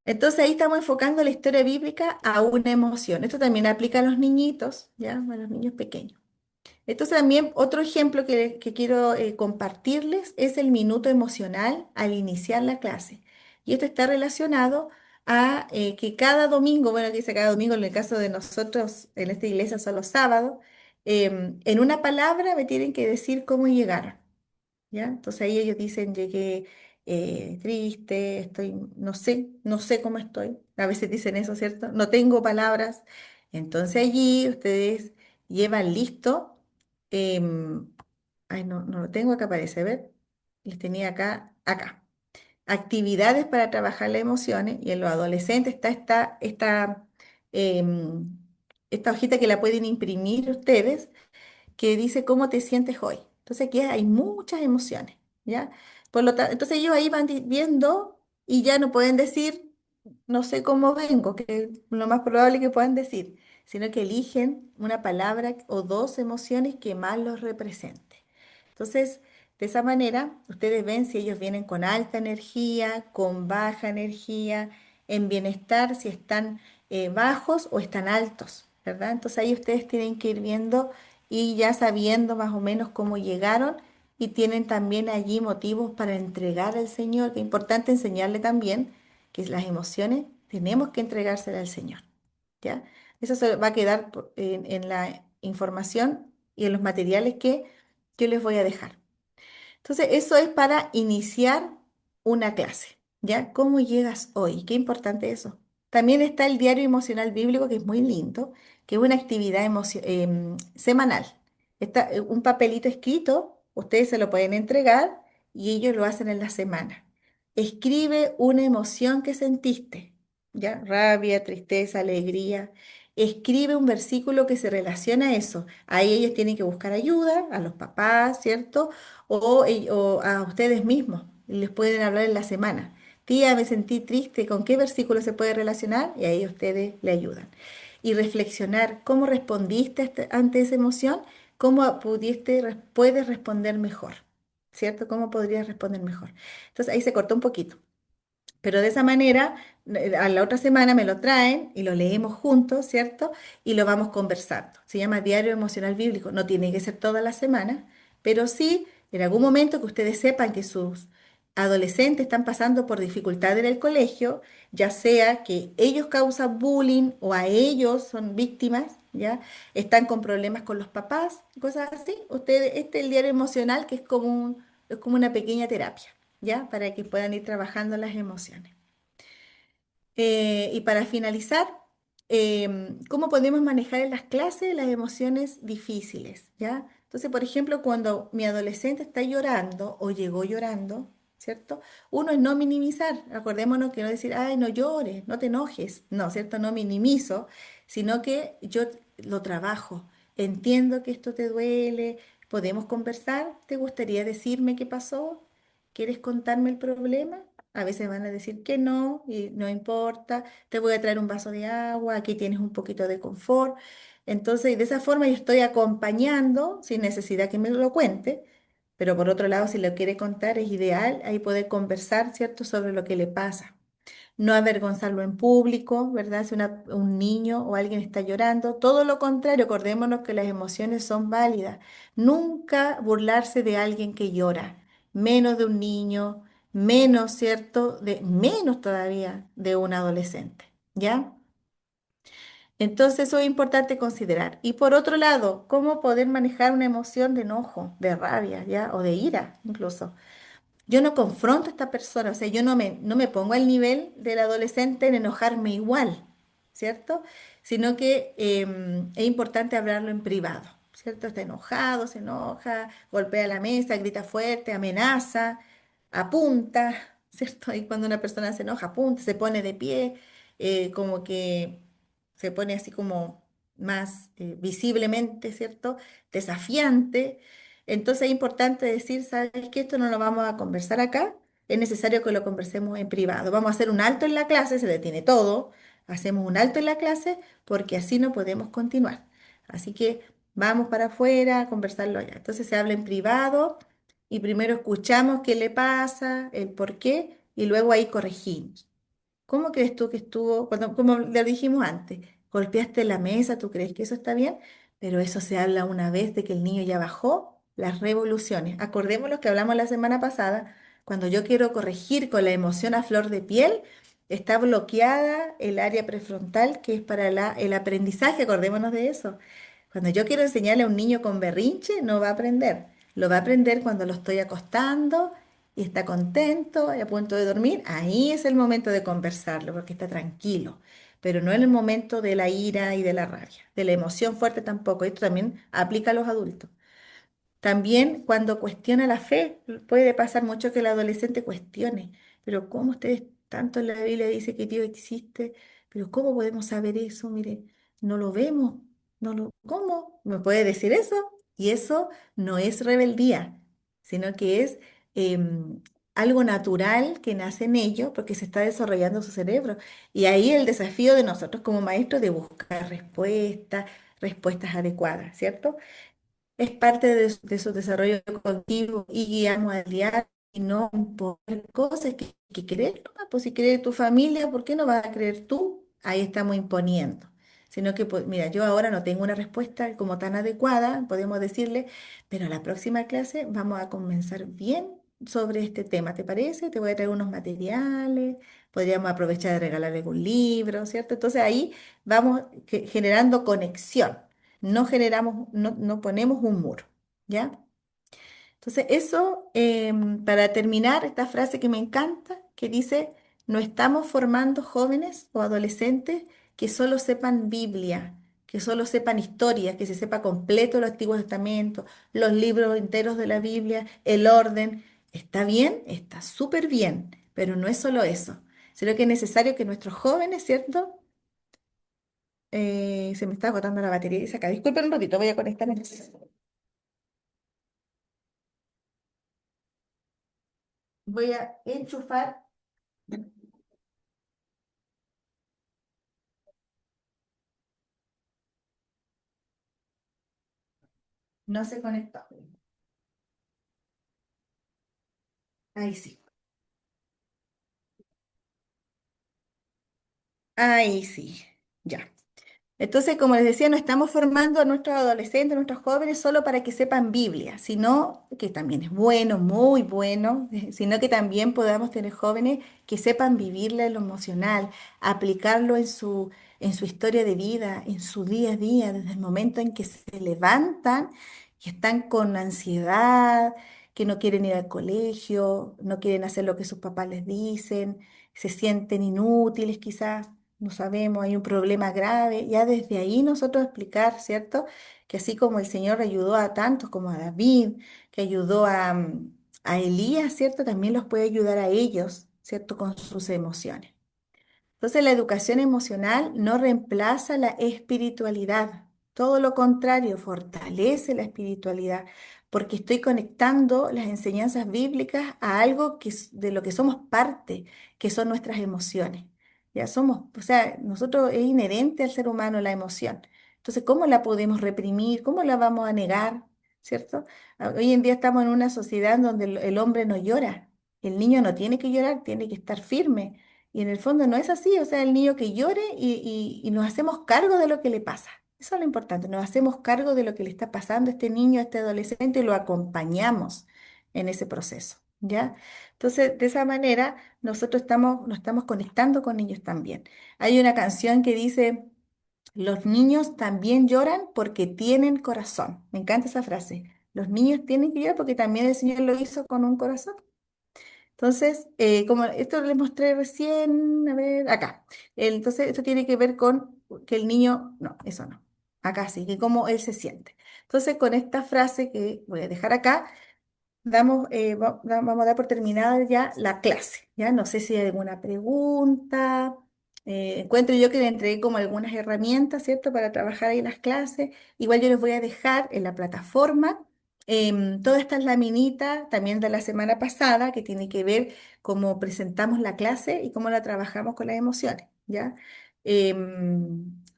Entonces ahí estamos enfocando la historia bíblica a una emoción. Esto también aplica a los niñitos, ¿ya? A los niños pequeños. Entonces también otro ejemplo que quiero compartirles es el minuto emocional al iniciar la clase. Y esto está relacionado a que cada domingo, bueno, que dice cada domingo, en el caso de nosotros en esta iglesia son los sábados, en una palabra me tienen que decir cómo llegaron. ¿Ya? Entonces ahí ellos dicen, llegué triste, estoy, no sé cómo estoy. A veces dicen eso, ¿cierto? No tengo palabras. Entonces allí ustedes llevan listo, em, ay, no lo tengo, acá aparece, a ver, les tenía acá. Actividades para trabajar las emociones y en los adolescentes está em, esta hojita que la pueden imprimir ustedes que dice cómo te sientes hoy. Entonces aquí hay muchas emociones, ¿ya? Por lo tanto, entonces ellos ahí van viendo y ya no pueden decir, no sé cómo vengo, que es lo más probable que puedan decir, sino que eligen una palabra o dos emociones que más los represente. Entonces, de esa manera, ustedes ven si ellos vienen con alta energía, con baja energía, en bienestar, si están bajos o están altos, ¿verdad? Entonces ahí ustedes tienen que ir viendo y ya sabiendo más o menos cómo llegaron y tienen también allí motivos para entregar al Señor, que es importante enseñarle también que las emociones tenemos que entregárselas al Señor, ¿ya? Eso se va a quedar en la información y en los materiales que yo les voy a dejar. Entonces, eso es para iniciar una clase, ¿ya? ¿Cómo llegas hoy? Qué importante eso. También está el diario emocional bíblico, que es muy lindo, que es una actividad semanal. Está un papelito escrito, ustedes se lo pueden entregar y ellos lo hacen en la semana. Escribe una emoción que sentiste, ¿ya? Rabia, tristeza, alegría. Escribe un versículo que se relaciona a eso. Ahí ellos tienen que buscar ayuda, a los papás, ¿cierto? O a ustedes mismos. Les pueden hablar en la semana. Tía, me sentí triste. ¿Con qué versículo se puede relacionar? Y ahí ustedes le ayudan. Y reflexionar cómo respondiste ante esa emoción, cómo puedes responder mejor. ¿Cierto? ¿Cómo podrías responder mejor? Entonces ahí se cortó un poquito. Pero de esa manera, a la otra semana me lo traen y lo leemos juntos, ¿cierto? Y lo vamos conversando. Se llama Diario Emocional Bíblico. No tiene que ser toda la semana, pero sí en algún momento que ustedes sepan que sus adolescentes están pasando por dificultad en el colegio, ya sea que ellos causan bullying o a ellos son víctimas, ¿ya? Están con problemas con los papás, cosas así. Ustedes, este es el diario emocional que es como una pequeña terapia. ¿Ya? Para que puedan ir trabajando las emociones. Y para finalizar, ¿cómo podemos manejar en las clases las emociones difíciles? ¿Ya? Entonces, por ejemplo, cuando mi adolescente está llorando o llegó llorando, ¿cierto? Uno es no minimizar. Acordémonos que no decir, ay, no llores, no te enojes. No, ¿cierto? No minimizo, sino que yo lo trabajo. Entiendo que esto te duele, podemos conversar. ¿Te gustaría decirme qué pasó? ¿Quieres contarme el problema? A veces van a decir que no y no importa, te voy a traer un vaso de agua, aquí tienes un poquito de confort. Entonces, de esa forma yo estoy acompañando sin necesidad que me lo cuente, pero por otro lado, si lo quiere contar, es ideal ahí poder conversar, ¿cierto?, sobre lo que le pasa. No avergonzarlo en público, ¿verdad? Si un niño o alguien está llorando, todo lo contrario, acordémonos que las emociones son válidas. Nunca burlarse de alguien que llora, menos de un niño, menos, ¿cierto? Menos todavía de un adolescente, ¿ya? Entonces eso es importante considerar. Y por otro lado, ¿cómo poder manejar una emoción de enojo, de rabia, ¿ya? O de ira incluso? Yo no confronto a esta persona, o sea, yo no me pongo al nivel del adolescente en enojarme igual, ¿cierto? Sino que es importante hablarlo en privado, ¿cierto? Está enojado, se enoja, golpea la mesa, grita fuerte, amenaza, apunta, ¿cierto? Y cuando una persona se enoja, apunta, se pone de pie, como que se pone así como más visiblemente, ¿cierto? Desafiante. Entonces es importante decir, ¿sabes qué? Esto no lo vamos a conversar acá, es necesario que lo conversemos en privado. Vamos a hacer un alto en la clase, se detiene todo, hacemos un alto en la clase porque así no podemos continuar. Así que vamos para afuera a conversarlo allá. Entonces se habla en privado y primero escuchamos qué le pasa, el por qué y luego ahí corregimos. ¿Cómo crees tú que estuvo, como le dijimos antes, golpeaste la mesa, tú crees que eso está bien? Pero eso se habla una vez de que el niño ya bajó las revoluciones. Acordémonos que hablamos la semana pasada Cuando yo quiero corregir con la emoción a flor de piel, está bloqueada el área prefrontal que es para el aprendizaje, acordémonos de eso. Cuando yo quiero enseñarle a un niño con berrinche, no va a aprender. Lo va a aprender cuando lo estoy acostando y está contento y a punto de dormir. Ahí es el momento de conversarlo porque está tranquilo. Pero no en el momento de la ira y de la rabia, de la emoción fuerte tampoco. Esto también aplica a los adultos. También cuando cuestiona la fe, puede pasar mucho que el adolescente cuestione, pero ¿cómo ustedes tanto en la Biblia dice que Dios existe? Pero ¿cómo podemos saber eso? Mire, no lo vemos, ¿cómo? ¿Me puede decir eso? Y eso no es rebeldía, sino que es em, algo natural que nace en ello porque se está desarrollando su cerebro. Y ahí el desafío de nosotros como maestros de buscar respuestas, respuestas adecuadas, ¿cierto? Es parte de su desarrollo cognitivo y guiarnos al diario y no imponer cosas que creer, nomás. Pues si cree tu familia, ¿por qué no vas a creer tú? Ahí estamos imponiendo. Sino que, pues, mira, yo ahora no tengo una respuesta como tan adecuada, podemos decirle, pero la próxima clase vamos a comenzar bien sobre este tema, ¿te parece? Te voy a traer unos materiales, podríamos aprovechar de regalarle un libro, ¿cierto? Entonces ahí vamos generando conexión. No generamos, no ponemos un muro, ¿ya? Entonces, eso, para terminar, esta frase que me encanta, que dice, no estamos formando jóvenes o adolescentes que solo sepan Biblia, que solo sepan historia, que se sepa completo el Antiguo Testamento, los libros enteros de la Biblia, el orden. Está bien, está súper bien, pero no es solo eso, sino que es necesario que nuestros jóvenes, ¿cierto? Se me está agotando la batería y se acaba. Disculpen un ratito, voy a conectar voy a enchufar, no se conectó. Ahí sí. Ahí sí. Ya. Entonces, como les decía, no estamos formando a nuestros adolescentes, a nuestros jóvenes solo para que sepan Biblia, sino que también es bueno, muy bueno, sino que también podamos tener jóvenes que sepan vivirla en lo emocional, aplicarlo en su historia de vida, en su día a día, desde el momento en que se levantan y están con ansiedad, que no quieren ir al colegio, no quieren hacer lo que sus papás les dicen, se sienten inútiles quizás, no sabemos, hay un problema grave, ya desde ahí nosotros explicar, ¿cierto? Que así como el Señor ayudó a tantos como a David, que ayudó a Elías, ¿cierto? También los puede ayudar a ellos, ¿cierto? Con sus emociones. Entonces, la educación emocional no reemplaza la espiritualidad, todo lo contrario, fortalece la espiritualidad, porque estoy conectando las enseñanzas bíblicas a algo de lo que somos parte, que son nuestras emociones. Ya somos, o sea, nosotros es inherente al ser humano la emoción. Entonces, ¿cómo la podemos reprimir? ¿Cómo la vamos a negar? ¿Cierto? Hoy en día estamos en una sociedad en donde el hombre no llora. El niño no tiene que llorar, tiene que estar firme. Y en el fondo no es así, o sea, el niño que llore y nos hacemos cargo de lo que le pasa. Eso es lo importante, nos hacemos cargo de lo que le está pasando a este niño, a este adolescente y lo acompañamos en ese proceso, ¿ya? Entonces, de esa manera, nosotros nos estamos conectando con ellos también. Hay una canción que dice, los niños también lloran porque tienen corazón. Me encanta esa frase. Los niños tienen que llorar porque también el Señor lo hizo con un corazón. Entonces, como esto les mostré recién, a ver, acá. Entonces, esto tiene que ver con que el niño, no, eso no. Acá sí, que cómo él se siente. Entonces, con esta frase que voy a dejar acá, vamos a dar por terminada ya la clase. Ya no sé si hay alguna pregunta. Encuentro yo que le entregué como algunas herramientas, ¿cierto? Para trabajar ahí las clases. Igual yo les voy a dejar en la plataforma todas estas laminitas también de la semana pasada que tiene que ver cómo presentamos la clase y cómo la trabajamos con las emociones, ¿ya?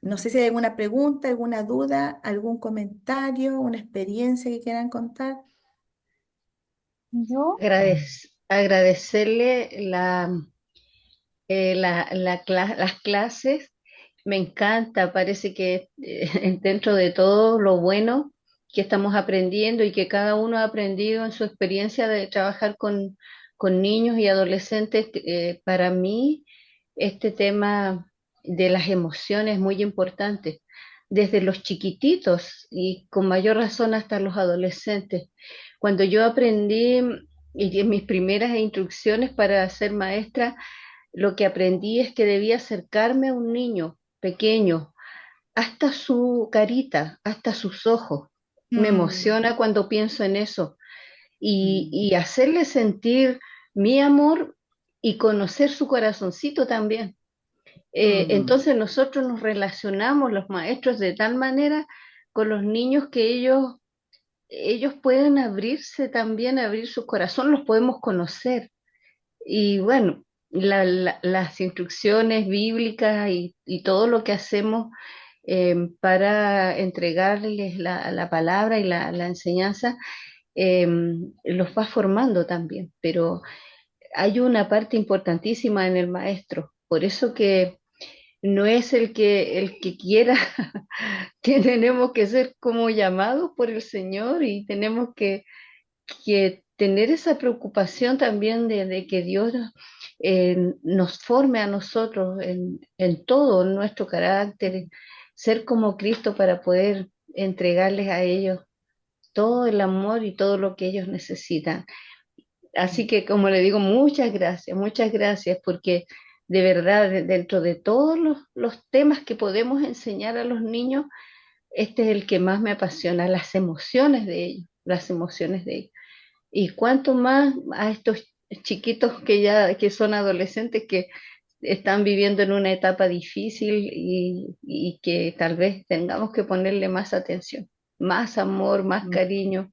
No sé si hay alguna pregunta, alguna duda, algún comentario, una experiencia que quieran contar. Yo, Agradecerle las clases. Me encanta, parece que dentro de todo lo bueno que estamos aprendiendo y que cada uno ha aprendido en su experiencia de trabajar con niños y adolescentes, para mí este tema de las emociones es muy importante, desde los chiquititos y con mayor razón hasta los adolescentes. Cuando yo aprendí y en mis primeras instrucciones para ser maestra, lo que aprendí es que debía acercarme a un niño pequeño hasta su carita, hasta sus ojos. Me Mm, emociona cuando pienso en eso mm, y hacerle sentir mi amor y conocer su corazoncito también. mm, Entonces nosotros nos relacionamos, los maestros, de tal manera con los niños que ellos pueden abrirse también, abrir su corazón, los podemos conocer. Y bueno, las instrucciones bíblicas y todo lo que hacemos para entregarles la palabra y la enseñanza, los va formando también. Pero hay una parte importantísima en el maestro, por eso que no es el que quiera, que tenemos que ser como llamados por el Señor y tenemos que tener esa preocupación también de que Dios nos forme a nosotros en todo en nuestro carácter, ser como Cristo para poder entregarles a ellos todo el amor y todo lo que ellos necesitan. Así que, como le digo, muchas gracias, porque de verdad, dentro de todos los temas que podemos enseñar a los niños, este es el que más me apasiona, las emociones de ellos, las emociones de ellos. Y cuanto más a estos chiquitos que son adolescentes, que están viviendo en una etapa difícil y que tal vez tengamos que ponerle más atención, más amor, más mm, cariño,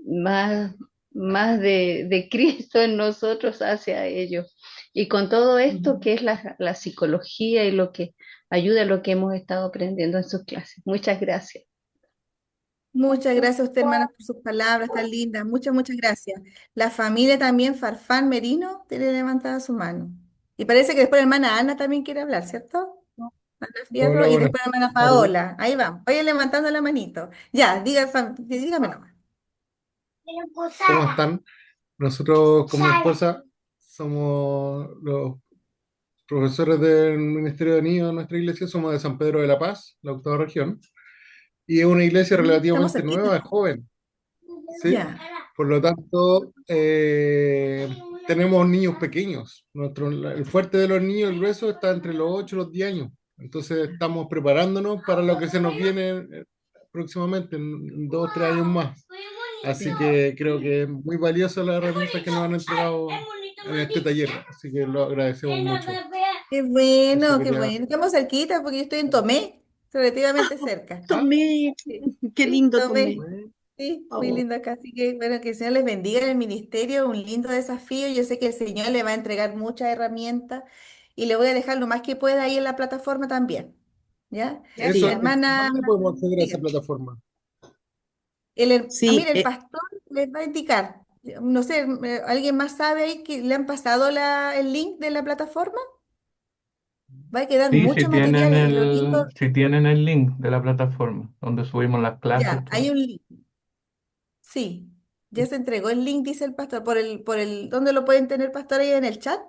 más, más de Cristo en nosotros hacia ellos. Y con todo esto mm. que es la psicología y lo que ayuda a lo que hemos estado aprendiendo en sus clases. Muchas gracias. Muchas gracias a usted, hermana, por sus palabras tan lindas. Muchas gracias. La familia también, Farfán Merino, tiene levantada su mano. Y parece que después la hermana Ana también quiere hablar, ¿cierto? Ana Fierro Hola, y buenas después la hermana tardes. Paola. Ahí va. Vayan levantando la manito. Ya, dígame nomás. ¿Cómo están? Nosotros con mi esposa somos los profesores del Ministerio de Niños de nuestra iglesia, somos de San Pedro de la Paz, la octava región, y es una iglesia Estamos relativamente cerquita. nueva, es joven, ¿sí? Ya. Por lo tanto, tenemos niños pequeños. El fuerte de los niños, el grueso, está entre los 8 y los 10 años. Entonces estamos preparándonos para lo que se nos viene próximamente, en 2 o 3 años más. Así Sí. que creo que es muy valiosa la herramienta que nos han entregado en este taller. Así que lo agradecemos mucho. Qué Eso bueno, qué quería. bueno. Estamos cerquita porque yo estoy en Tomé, relativamente cerca. Ah, Tomé, Sí, qué sí, lindo tomé. Tomé. bueno, Sí, muy Oh, lindo acá. Así que, bueno, que el Señor les bendiga en el ministerio, un lindo desafío. Yo sé que el Señor le va a entregar muchas herramientas y le voy a dejar lo más que pueda ahí en la plataforma también. ¿Ya? eso, Gracias. Hermana, ¿dónde podemos acceder a esa dígame. plataforma? Ah, sí, mire, el pastor les va a indicar. No sé, ¿alguien más sabe ahí que le han pasado el link de la plataforma? Va a quedar Sí, mucho material y lo lindo, si tienen el link de la plataforma donde subimos las clases, ya, hay todo. un link. Sí, ya se entregó el link, dice el pastor. ¿Dónde lo pueden tener, pastor, ahí en el chat?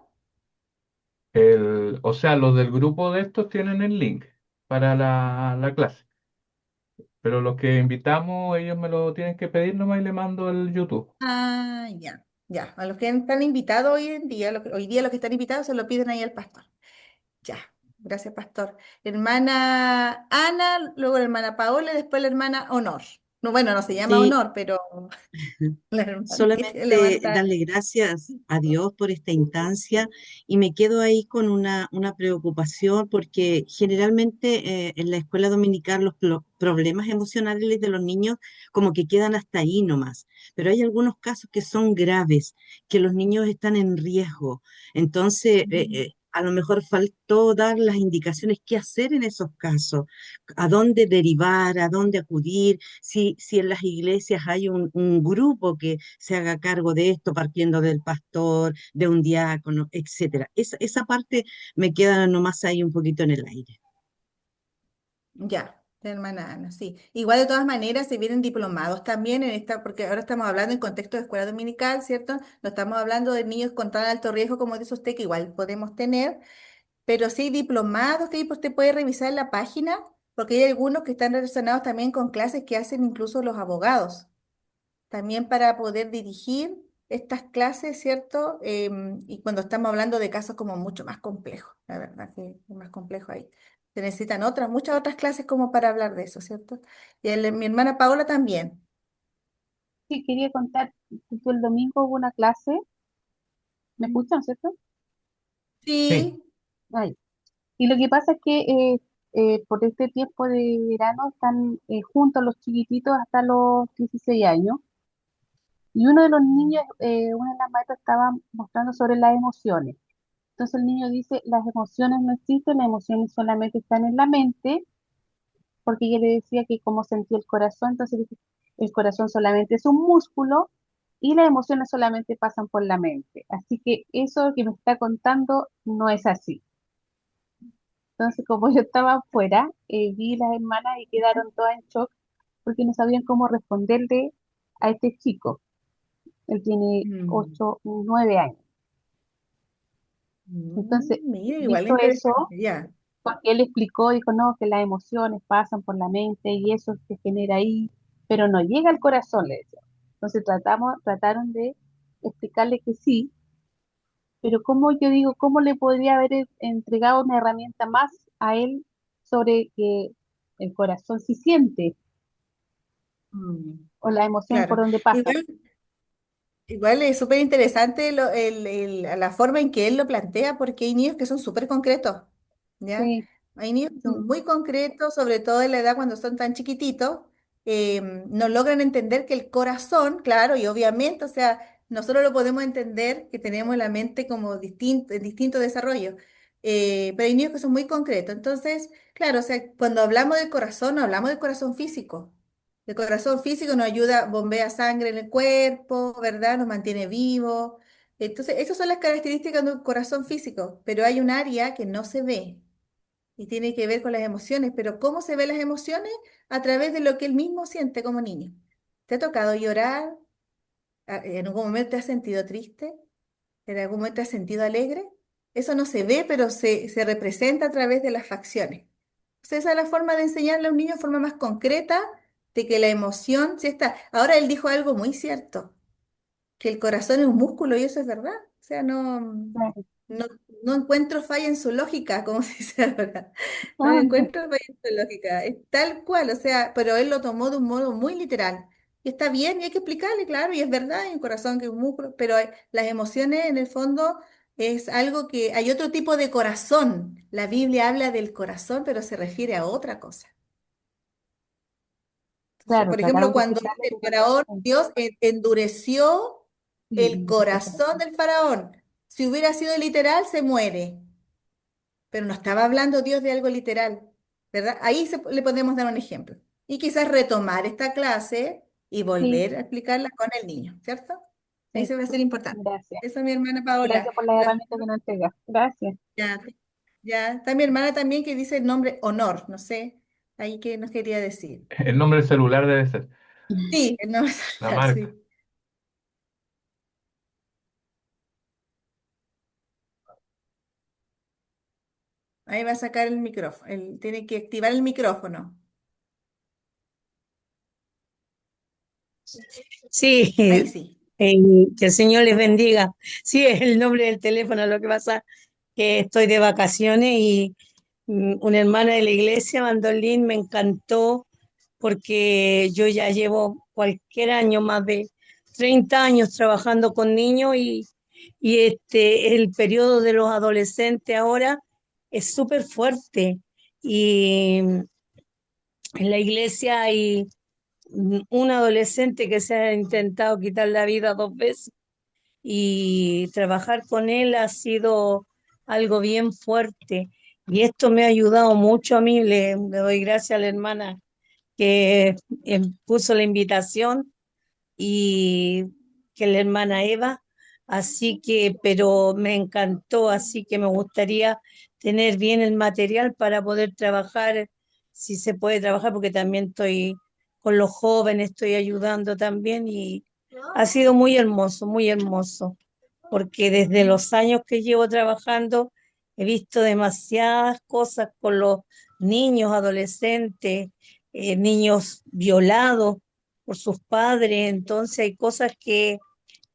O sea, los del grupo de estos tienen el link para la clase, pero los que invitamos, ellos me lo tienen que pedir nomás y le mando el YouTube. Ah, ya, ya. A los que están invitados hoy en día, hoy día los que están invitados se lo piden ahí al pastor. Ya, gracias, pastor. Hermana Ana, luego la hermana Paola y después la hermana Honor. No, bueno, no se llama sí. Honor, pero la hermana que tiene Solamente levantada. darle gracias a Dios por esta instancia y me quedo ahí con una preocupación porque generalmente en la escuela dominical los problemas emocionales de los niños como que quedan hasta ahí nomás, pero hay algunos casos que son graves, que los niños están en riesgo. Entonces, a lo mejor faltó dar las indicaciones qué hacer en esos casos, a dónde derivar, a dónde acudir, si en las iglesias hay un grupo que se haga cargo de esto, partiendo del pastor, de un diácono, etcétera. Esa parte me queda nomás ahí un poquito en el aire. Ya. De hermana Ana, sí. Igual de todas maneras se vienen diplomados también en esta, porque ahora estamos hablando en contexto de escuela dominical, ¿cierto? No estamos hablando de niños con tan alto riesgo como dice usted, que igual podemos tener, pero sí diplomados que ahí usted puede revisar en la página, porque hay algunos que están relacionados también con clases que hacen incluso los abogados también para poder dirigir estas clases, ¿cierto? Y cuando estamos hablando de casos como mucho más complejos, la verdad que es más complejo ahí. Se necesitan otras, muchas otras clases como para hablar de eso, ¿cierto? Y mi hermana Paola también. Sí, quería contar que el domingo hubo una clase, ¿me escuchan, cierto? Sí, Sí, Ay. Y lo que pasa es que por este tiempo de verano están juntos los chiquititos hasta los 16 años. Y uno de los niños, una de las maestras estaba mostrando sobre las emociones. Entonces el niño dice, las emociones no existen, las emociones solamente están en la mente, porque ella le decía que cómo sentía el corazón, entonces dice, el corazón solamente es un músculo y las emociones solamente pasan por la mente. Así que eso que me está contando no es así. Entonces, como yo estaba afuera, vi las hermanas y quedaron todas en shock porque no sabían cómo responderle a este chico. Él tiene mm, 8, 9 años. Entonces, mira, igual visto eso, interesante, ya. porque él explicó, dijo, no, que las emociones pasan por la mente y eso se genera ahí, pero no llega al corazón, le decía. Entonces trataron de explicarle que sí, pero como yo digo, ¿cómo le podría haber entregado una herramienta más a él sobre que el corazón sí siente Mm, o las emociones por claro. donde pasan? Igual, igual es súper interesante la forma en que él lo plantea, porque hay niños que son súper concretos, ¿ya? Sí, Hay niños que sí, son muy concretos, sobre todo en la edad cuando son tan chiquititos, no logran entender que el corazón, claro, y obviamente, o sea, nosotros lo podemos entender que tenemos la mente como distinto, en distinto desarrollo, pero hay niños que son muy concretos. Entonces, claro, o sea, cuando hablamos del corazón, no hablamos del corazón físico. El corazón físico nos ayuda, bombea sangre en el cuerpo, ¿verdad? Nos mantiene vivos. Entonces, esas son las características de un corazón físico, pero hay un área que no se ve y tiene que ver con las emociones. Pero ¿cómo se ven las emociones? A través de lo que él mismo siente como niño. ¿Te ha tocado llorar? ¿En algún momento te has sentido triste? ¿En algún momento te has sentido alegre? Eso no se ve, pero se representa a través de las facciones. Entonces, esa es la forma de enseñarle a un niño de forma más concreta de que la emoción sí está. Ahora él dijo algo muy cierto, que el corazón es un músculo y eso es verdad. O sea, claro. no, no encuentro falla en su lógica, como se dice ahora. No Ah, encuentro falla en su lógica. Es tal cual, o sea, pero él lo tomó de un modo muy literal. Y está bien, y hay que explicarle, claro, y es verdad, hay un corazón que es un músculo, pero las emociones en el fondo es algo que hay otro tipo de corazón. La Biblia habla del corazón, pero se refiere a otra cosa. Entonces, claro, por ejemplo, trataron de cuando dice explicarle el que faraón, Dios endureció sí, el no sé qué será. corazón del faraón. Si hubiera sido literal, se muere. Pero no estaba hablando Dios de algo literal, ¿verdad? Ahí le podemos dar un ejemplo. Y quizás retomar esta clase y Sí, volver a explicarla con el niño, ¿cierto? Ahí sí, se va a ser importante. gracias. Eso es mi hermana Paola. Gracias por las herramientas que nos entregas. Gracias. Ya, ya. Está mi hermana también que dice el nombre Honor, no sé, ahí que nos quería decir. el nombre del celular debe ser, Sí, el nombre, la marca. sí. Ahí va a sacar el micrófono. Tiene que activar el micrófono. Sí, Ahí sí. eh, que el Señor les bendiga. Sí, es el nombre del teléfono, lo que pasa que estoy de vacaciones y una hermana de la iglesia mandó el link, me encantó porque yo ya llevo cualquier año, más de 30 años trabajando con niños y el periodo de los adolescentes ahora es súper fuerte y en la iglesia hay un adolescente que se ha intentado quitar la vida 2 veces y trabajar con él ha sido algo bien fuerte. Y esto me ha ayudado mucho a mí. Le doy gracias a la hermana que puso la invitación y que la hermana Eva. Así que, pero me encantó, así que me gustaría tener bien el material para poder trabajar si se puede trabajar, porque también estoy con los jóvenes, estoy ayudando también y ha sido muy hermoso, porque desde los años que llevo trabajando he visto demasiadas cosas con los niños, adolescentes, niños violados por sus padres, entonces hay cosas que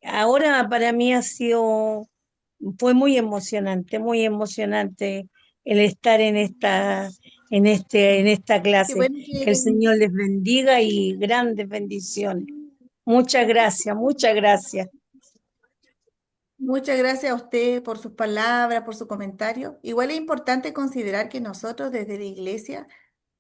ahora para mí fue muy emocionante el estar en esta Qué clase. bueno Que el Señor les bendiga y grandes bendiciones. Muchas gracias, muchas gracias. muchas gracias a usted por sus palabras, por su comentario. Igual es importante considerar que nosotros desde la iglesia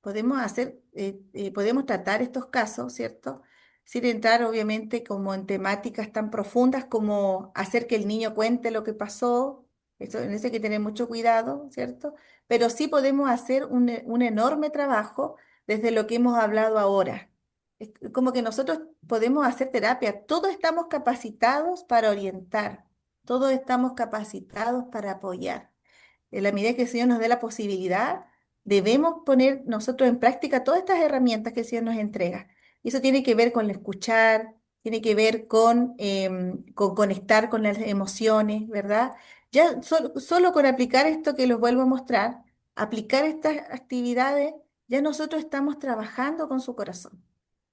podemos tratar estos casos, ¿cierto? Sin entrar obviamente como en temáticas tan profundas como hacer que el niño cuente lo que pasó. En eso hay que tener mucho cuidado, ¿cierto? Pero sí podemos hacer un enorme trabajo desde lo que hemos hablado ahora. Es como que nosotros podemos hacer terapia. Todos estamos capacitados para orientar. Todos estamos capacitados para apoyar. En la medida que el Señor nos dé la posibilidad, debemos poner nosotros en práctica todas estas herramientas que el Señor nos entrega. Y eso tiene que ver con el escuchar, tiene que ver con conectar con las emociones, ¿verdad? Ya solo con aplicar esto que los vuelvo a mostrar, aplicar estas actividades, ya nosotros estamos trabajando con su corazón,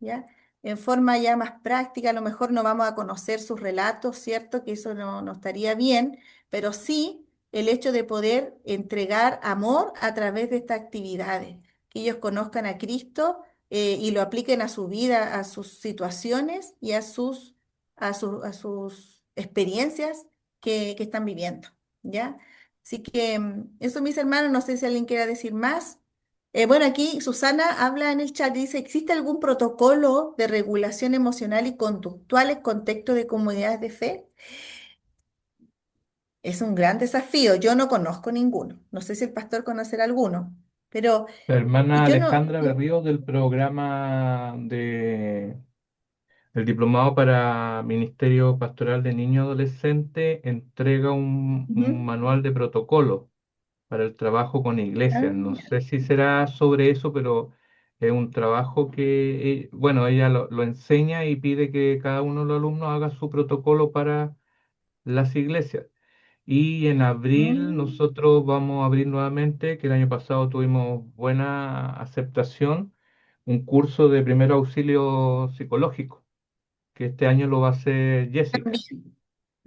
¿ya? En forma ya más práctica, a lo mejor no vamos a conocer sus relatos, ¿cierto? Que eso no estaría bien, pero sí el hecho de poder entregar amor a través de estas actividades, que ellos conozcan a Cristo y lo apliquen a su vida, a sus situaciones y a sus experiencias que están viviendo, ¿ya? Así que eso, mis hermanos, no sé si alguien quiera decir más. Bueno, aquí Susana habla en el chat, dice, ¿existe algún protocolo de regulación emocional y conductual en contexto de comunidades de fe? Es un gran desafío. Yo no conozco ninguno. No sé si el pastor conocerá alguno, pero La hermana yo no. Alejandra Berrío del programa del Diplomado para Ministerio Pastoral de Niño y Adolescente entrega un Ujú. manual de protocolo para el trabajo con Ah, iglesias. No ya. sé si será sobre eso, pero es un trabajo que, bueno, ella lo enseña y pide que cada uno de los alumnos haga su protocolo para las iglesias. Y en abril Mm, nosotros vamos a abrir nuevamente, que el año pasado tuvimos buena aceptación, un curso de primer auxilio psicológico, que este año lo va a hacer Jessica. también.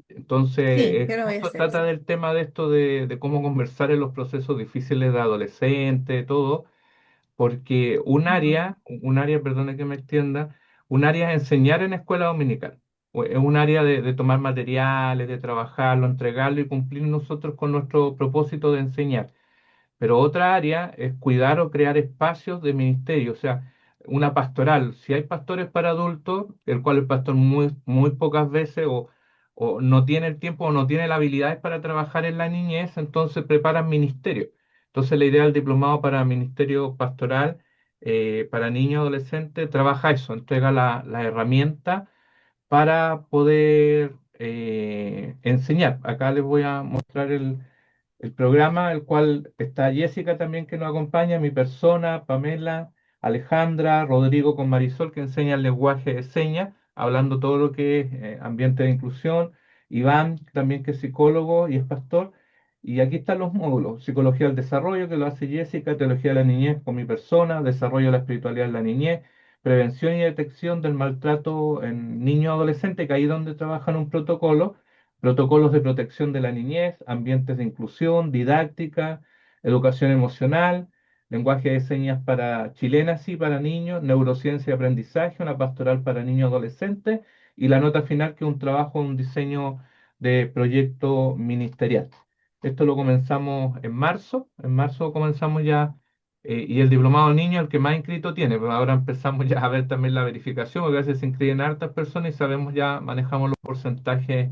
Entonces, Sí, yo lo voy a justo hacer, trata sí. del tema de esto de cómo conversar en los procesos difíciles de adolescente, todo, porque Mm, perdone que me extienda, un área es enseñar en escuela dominical. Es un área de tomar materiales, de trabajarlo, entregarlo y cumplir nosotros con nuestro propósito de enseñar. Pero otra área es cuidar o crear espacios de ministerio, o sea, una pastoral. Si hay pastores para adultos, el cual el pastor muy pocas veces o no tiene el tiempo o no tiene las habilidades para trabajar en la niñez, entonces preparan ministerio. Entonces la idea del diplomado para ministerio pastoral para niños y adolescentes trabaja eso, entrega la herramienta para poder enseñar. Acá les voy a mostrar el programa, el cual está Jessica también que nos acompaña, mi persona, Pamela, Alejandra, Rodrigo con Marisol que enseña el lenguaje de señas, hablando todo lo que es ambiente de inclusión, Iván también que es psicólogo y es pastor, y aquí están los módulos, psicología del desarrollo que lo hace Jessica, teología de la niñez con mi persona, desarrollo de la espiritualidad en la niñez, prevención y detección del maltrato en niños y adolescentes, que ahí es donde trabajan un protocolo, protocolos de protección de la niñez, ambientes de inclusión, didáctica, educación emocional, lenguaje de señas para chilenas y para niños, neurociencia y aprendizaje, una pastoral para niños y adolescentes, y la nota final que es un trabajo, un diseño de proyecto ministerial. Esto lo comenzamos en marzo comenzamos ya, y el diplomado de niño el que más inscrito tiene, pero ahora empezamos ya a ver también la verificación, porque a veces se inscriben hartas personas y sabemos ya, manejamos los porcentajes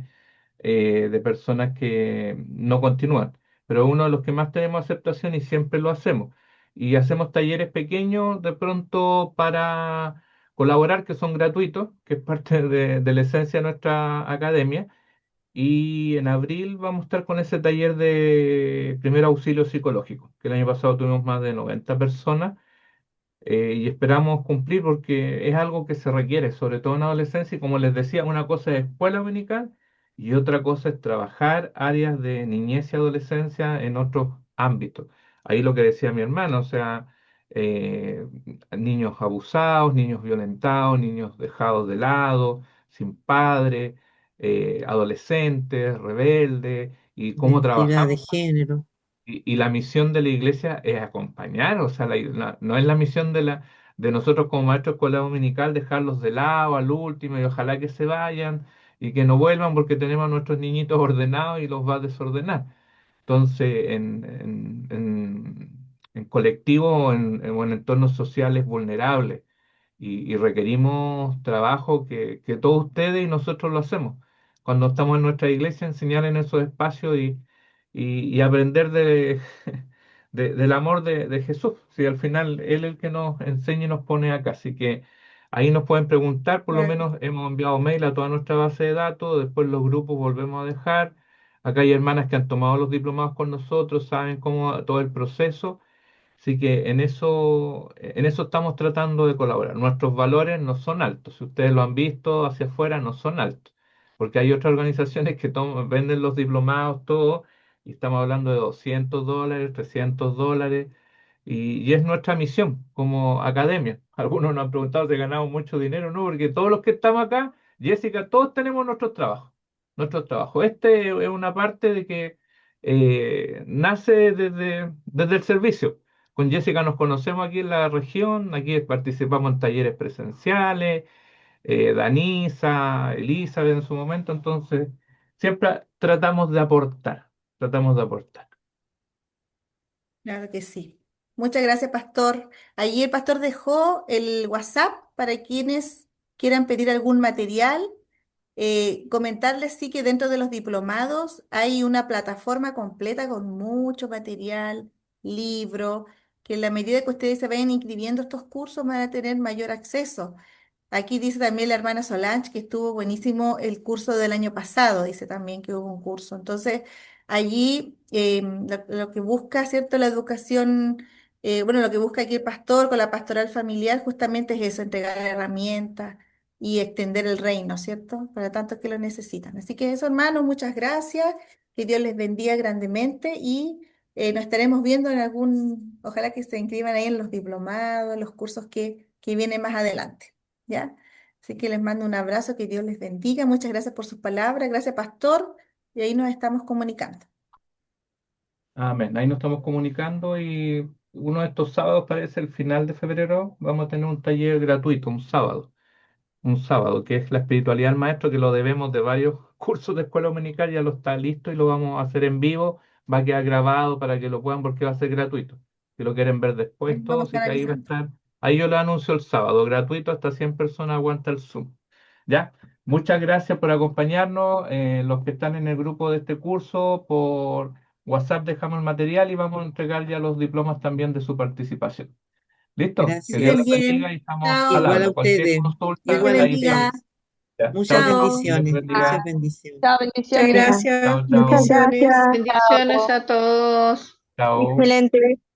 de personas que no continúan, pero uno de los que más tenemos aceptación y siempre lo hacemos. Y hacemos talleres pequeños de pronto para colaborar, que son gratuitos, que es parte de la esencia de nuestra academia. Y en abril vamos a estar con ese taller de primer auxilio psicológico, que el año pasado tuvimos más de 90 personas y esperamos cumplir porque es algo que se requiere, sobre todo en adolescencia, y como les decía, una cosa es escuela dominical y otra cosa es trabajar áreas de niñez y adolescencia en otros ámbitos. Ahí lo que decía mi hermano, o sea, eh, niños abusados, niños violentados, niños dejados de lado, sin padre, adolescentes, rebeldes, y cómo identidad de trabajamos. género. Y la misión de la iglesia es acompañar, o sea, no es la misión de nosotros como maestros de escuela dominical dejarlos de lado al último y ojalá que se vayan y que no vuelvan porque tenemos a nuestros niñitos ordenados y los va a desordenar. Entonces, en colectivos o en entornos sociales vulnerables y requerimos trabajo que todos ustedes y nosotros lo hacemos. Cuando estamos en nuestra iglesia, enseñar en esos espacios y aprender del amor de Jesús. Si al final Él es el que nos enseña y nos pone acá. Así que ahí nos pueden preguntar, por lo Claro. menos hemos enviado mail a toda nuestra base de datos, después los grupos volvemos a dejar. Acá hay hermanas que han tomado los diplomados con nosotros, saben cómo todo el proceso. Así que en eso estamos tratando de colaborar. Nuestros valores no son altos. Si ustedes lo han visto hacia afuera, no son altos. Porque hay otras organizaciones que venden los diplomados, todo, y estamos hablando de $200, $300, y es nuestra misión como academia. Algunos nos han preguntado si ganamos mucho dinero, no, porque todos los que estamos acá, Jessica, todos tenemos nuestros trabajos. Nuestros trabajos. Este es una parte de que nace desde el servicio. Con Jessica nos conocemos aquí en la región, aquí participamos en talleres presenciales, Danisa, Elizabeth en su momento, entonces siempre tratamos de aportar. Claro que sí. Muchas gracias, pastor. Allí el pastor dejó el WhatsApp para quienes quieran pedir algún material. Comentarles sí que dentro de los diplomados hay una plataforma completa con mucho material, libro, que en la medida que ustedes se vayan inscribiendo a estos cursos van a tener mayor acceso. Aquí dice también la hermana Solange que estuvo buenísimo el curso del año pasado, dice también que hubo un curso. Entonces, allí lo que busca, ¿cierto? La educación, bueno, lo que busca aquí el pastor con la pastoral familiar justamente es eso, entregar herramientas y extender el reino, ¿cierto? Para tantos que lo necesitan. Así que eso, hermanos, muchas gracias, que Dios les bendiga grandemente y nos estaremos viendo en ojalá que se inscriban ahí en los diplomados, en los cursos que vienen más adelante. ¿Ya? Así que les mando un abrazo, que Dios les bendiga. Muchas gracias por sus palabras. Gracias, pastor. Y ahí nos estamos comunicando. Amén. Ahí nos estamos comunicando y uno de estos sábados, parece el final de febrero, vamos a tener un taller gratuito, un sábado, que es la espiritualidad del maestro, que lo debemos de varios cursos de escuela dominical, ya lo está listo y lo vamos a hacer en vivo, va a quedar grabado para que lo puedan porque va a ser gratuito. Si lo quieren ver Ahí después, todo, vamos a así estar que ahí va a avisando. estar. Ahí yo lo anuncio el sábado, gratuito, hasta 100 personas aguanta el Zoom. ¿Ya? Muchas gracias por acompañarnos, los que están en el grupo de este curso, por WhatsApp dejamos el material y vamos a entregar ya los diplomas también de su participación. ¿Listo? Que Que Dios estén les Gracias. bendiga bien. y estamos al Chao. Igual a habla. Cualquier ustedes. Dios consulta, te Igual a ahí estamos. bendiga. ustedes. Ya. Muchas Chao, chao. Chao. Dios bendiciones. bendiga. Muchas bendiciones. Chao, Muchas bendiciones. gracias. Chao, Muchas chao. Bendiciones. gracias. Chao. Bendiciones a todos. Chao. Excelente.